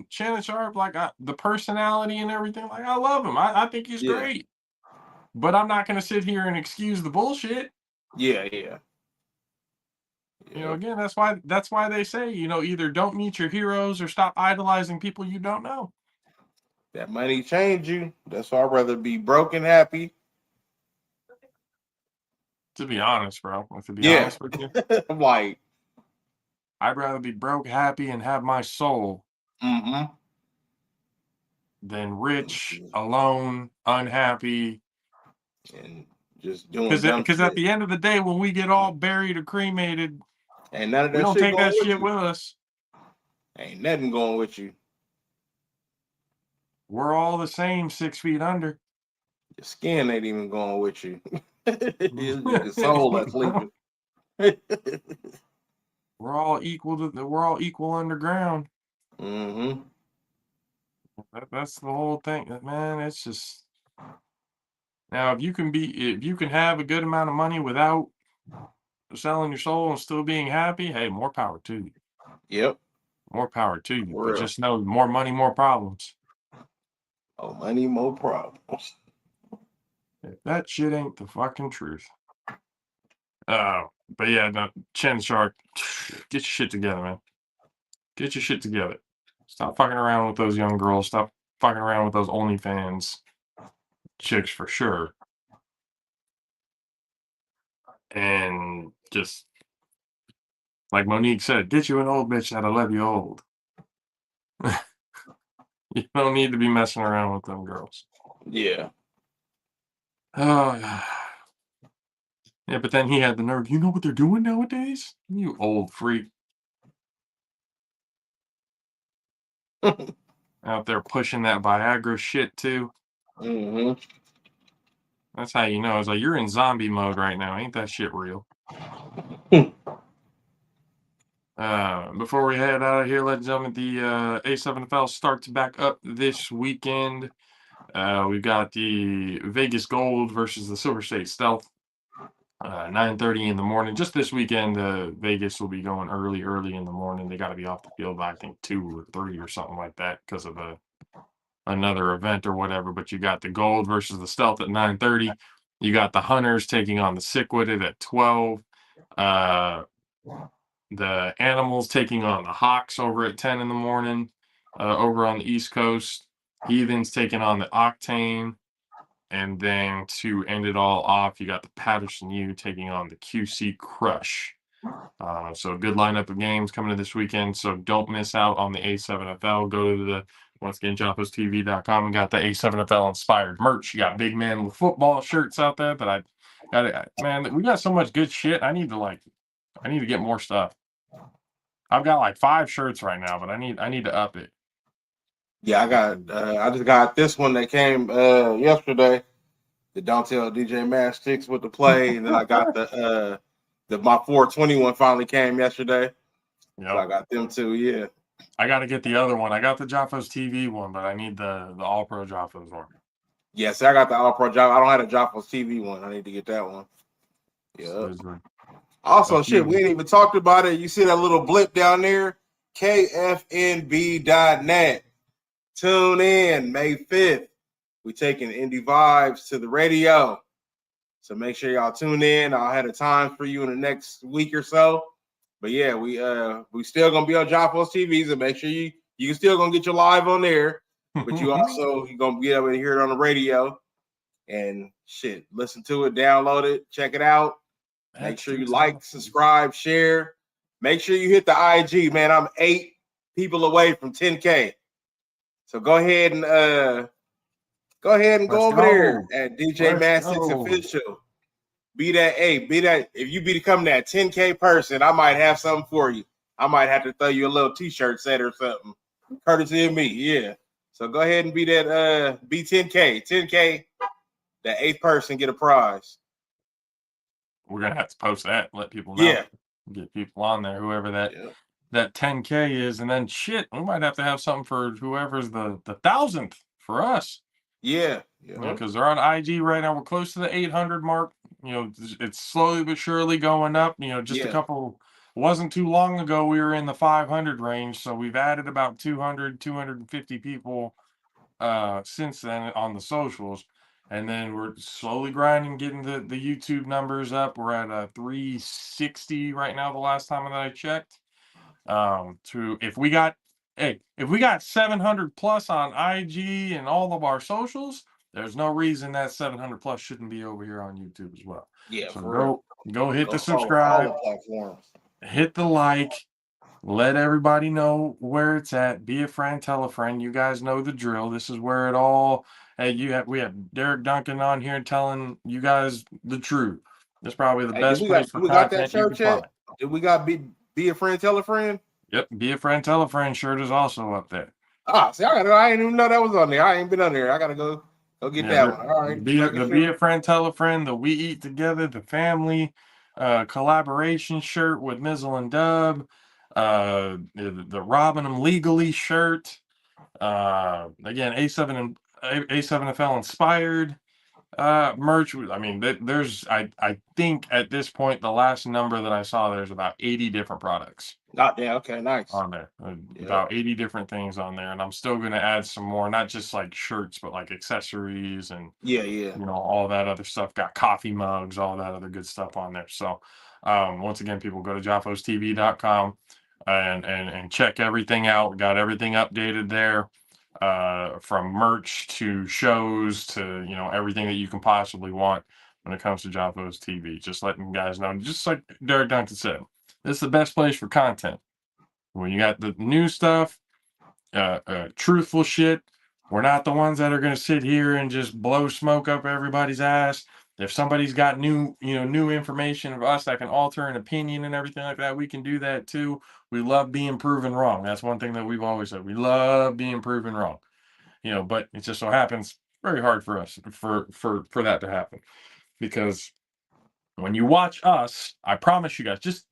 Shannon Sharp, like the personality and everything, like I love him. I think he's great. But I'm not gonna sit here and excuse the bullshit. Yeah. Again, that's why they say, either don't meet your heroes or stop idolizing people you don't know. That money change you. That's why I'd rather be broke and happy To be honest, bro. To be honest with you, I'm like, I'd rather be broke, happy, and have my soul than rich, alone, unhappy, and just doing dumb because shit. at the end of the day, when we get all buried or cremated, ain't none of that we don't shit take going that with shit you. with us. Ain't nothing going with you. We're all the same 6 feet under. Your skin ain't even going with you. It's your soul that's leaving. We're all equal underground. That's the whole thing, man. It's just now if you can have a good amount of money without selling your soul and still being happy, hey, more power to you. Yep. More power to you. For But real. just know, more money, more problems. Oh, money, more problems. If that shit ain't the fucking truth. But yeah, no, Chin Shark, get your shit together, man. Get your shit together. Stop fucking around with those young girls. Stop fucking around with those OnlyFans chicks for sure. And just like Monique said, get you an old bitch that'll love you old. You don't need to be messing around with them girls. Yeah. Yeah, but then he had the nerve. You know what they're doing nowadays? You old freak. Out there pushing that Viagra shit too. That's how you know. It's like you're in zombie mode right now. Ain't that shit real? Before we head out of here, ladies and gentlemen, the A7FL starts back up this weekend. We've got the Vegas Gold versus the Silver State Stealth. 9:30 in the morning. Just this weekend, Vegas will be going early in the morning. They got to be off the field by I think 2 or 3 or something like that because of another event or whatever. But you got the Gold versus the Stealth at 9:30. You got the Hunters taking on the Sick-Witted at 12. The Animals taking on the Hawks over at 10 in the morning. Over on the East Coast, Heathens taking on the Octane. And then to end it all off, you got the Patterson U taking on the QC Crush. So a good lineup of games coming to this weekend. So don't miss out on the A7FL. Go to the, once again, JAFFOSTV.com and got the A7FL inspired merch. You got Big Man with football shirts out there that I got. Man, we got so much good shit. I need to get more stuff. I've got like 5 shirts right now, but I need to up it. Yeah, I just got this one that came yesterday. The Don't Tell DJ Mash Sticks with the play, and then I got the my 421 finally came yesterday. Yep. So I got them too. Yeah. I got to get the other one. I got the JAFFOs TV one, but I need the All Pro JAFFOs one. Yes, I got the All Pro JAFFOs. I don't have the JAFFOs TV one. I need to get that one. Yeah. Also, shit, we ain't even talked about it. You see that little blip down there? KFNB.net. Tune in May 5th. We taking indie vibes to the radio. So make sure y'all tune in. I'll have a time for you in the next week or so. But yeah, we still gonna be on JAFFOs TV, so make sure you can still gonna get your live on there. But you also you're gonna be able to hear it on the radio. And shit, listen to it, download it, check it out. Make sure you like, subscribe, share. Make sure you hit the IG, man. I'm 8 people away from 10K. So go ahead and go over there at DJ Mass 6 Official. Be that if you become that 10K person, I might have something for you. I might have to throw you a little t-shirt set or something. Courtesy of me, yeah. So go ahead and be that be 10K. 10K, the 8th person get a prize. We're gonna have to post that, let people know. Yeah. Get people on there, whoever that 10K is, and then shit, we might have to have something for whoever's the 1,000th for us. Yeah. Because they're on IG right now. We're close to the 800 mark. It's slowly but surely going up. Just a couple. Wasn't too long ago we were in the 500 range, so we've added about 250 people since then on the socials. And then we're slowly grinding, getting the YouTube numbers up. We're at 360 right now, the last time that I checked. If we got 700 plus on IG and all of our socials, there's no reason that 700 plus shouldn't be over here on YouTube as well. Yeah, so go hit the subscribe, all the platforms. Hit the like, let everybody know where it's at. Be a friend, tell a friend. You guys know the drill. This is where it all. Hey, we have Derek Duncan on here telling you guys the truth. That's probably the best place for content you can find. Did we got be a friend, tell a friend? Yep, be a friend, tell a friend shirt is also up there. See, I didn't even know that was on there. I ain't been on there. I gotta go get that one. All right. Be a friend, tell a friend. The We Eat Together, the family collaboration shirt with Mizzle and Dub. The Robbing Them Legally shirt. Again, A7FL inspired merch. I mean, there's I think at this point, the last number that I saw, there's about 80 different products. Yeah, okay, nice. On there. About 80 different things on there. And I'm still going to add some more, not just like shirts, but like accessories and all that other stuff. Got coffee mugs, all that other good stuff on there. So once again, people go to JAFFOsTV.com and check everything out. Got everything updated there. From merch to shows to everything that you can possibly want when it comes to JAFFOs TV. Just letting you guys know, just like Derek Duncan said, this is the best place for content. When you got the new stuff, truthful shit, we're not the ones that are going to sit here and just blow smoke up everybody's ass. If somebody's got new information of us that can alter an opinion and everything like that, we can do that too. We love being proven wrong. That's one thing that we've always said. We love being proven wrong. But it just so happens very hard for us for that to happen. Because when you watch us, I promise you guys, just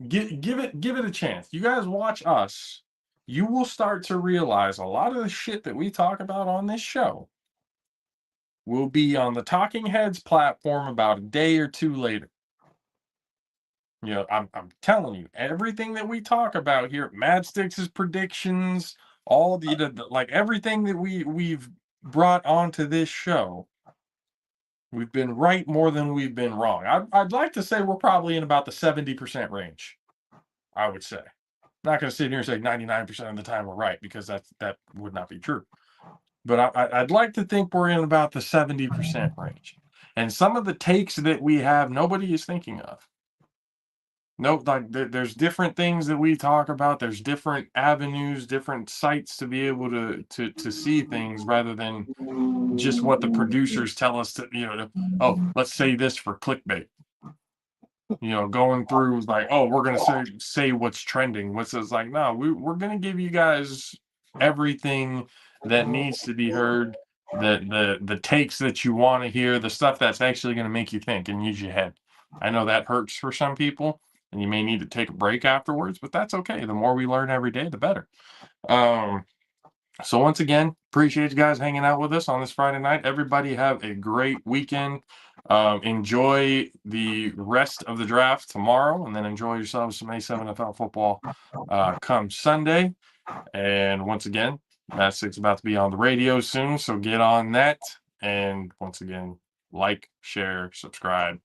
give it a chance. You guys watch us, you will start to realize a lot of the shit that we talk about on this show will be on the Talking Heads platform about a day or two later. I'm telling you, everything that we talk about here, Mad Sticks' predictions, all the like everything that we've brought onto this show, we've been right more than we've been wrong. I'd like to say we're probably in about the 70% range. I would say. I'm not going to sit here and say 99% of the time we're right, because that would not be true. But I'd like to think we're in about the 70% range. And some of the takes that we have, nobody is thinking of. No, like there's different things that we talk about. There's different avenues, different sites to be able to see things, rather than just what the producers tell us to, let's say this for clickbait. Going through like, we're gonna say what's trending. What's like, no, we're gonna give you guys everything that needs to be heard, the takes that you want to hear, the stuff that's actually gonna make you think and use your head. I know that hurts for some people, and you may need to take a break afterwards, but that's okay. The more we learn every day, the better. So once again, appreciate you guys hanging out with us on this Friday night. Everybody have a great weekend. Enjoy the rest of the draft tomorrow, and then enjoy yourselves some A7FL football come Sunday. And once again, Matt Six about to be on the radio soon, so get on that. And once again, like, share, subscribe,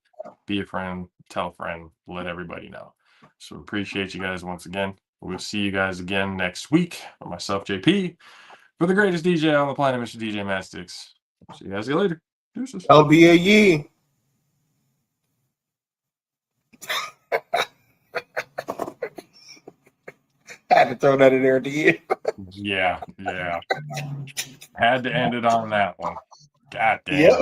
be a friend, tell a friend, let everybody know. So appreciate you guys once again. We'll see you guys again next week. For myself, JP, for the greatest DJ on the planet, Mr. DJ Matt Six. See you guys later. Deuces. LBAE. Had to throw that in there at the end. Yeah. Had to end it on that one. God damn. Yep.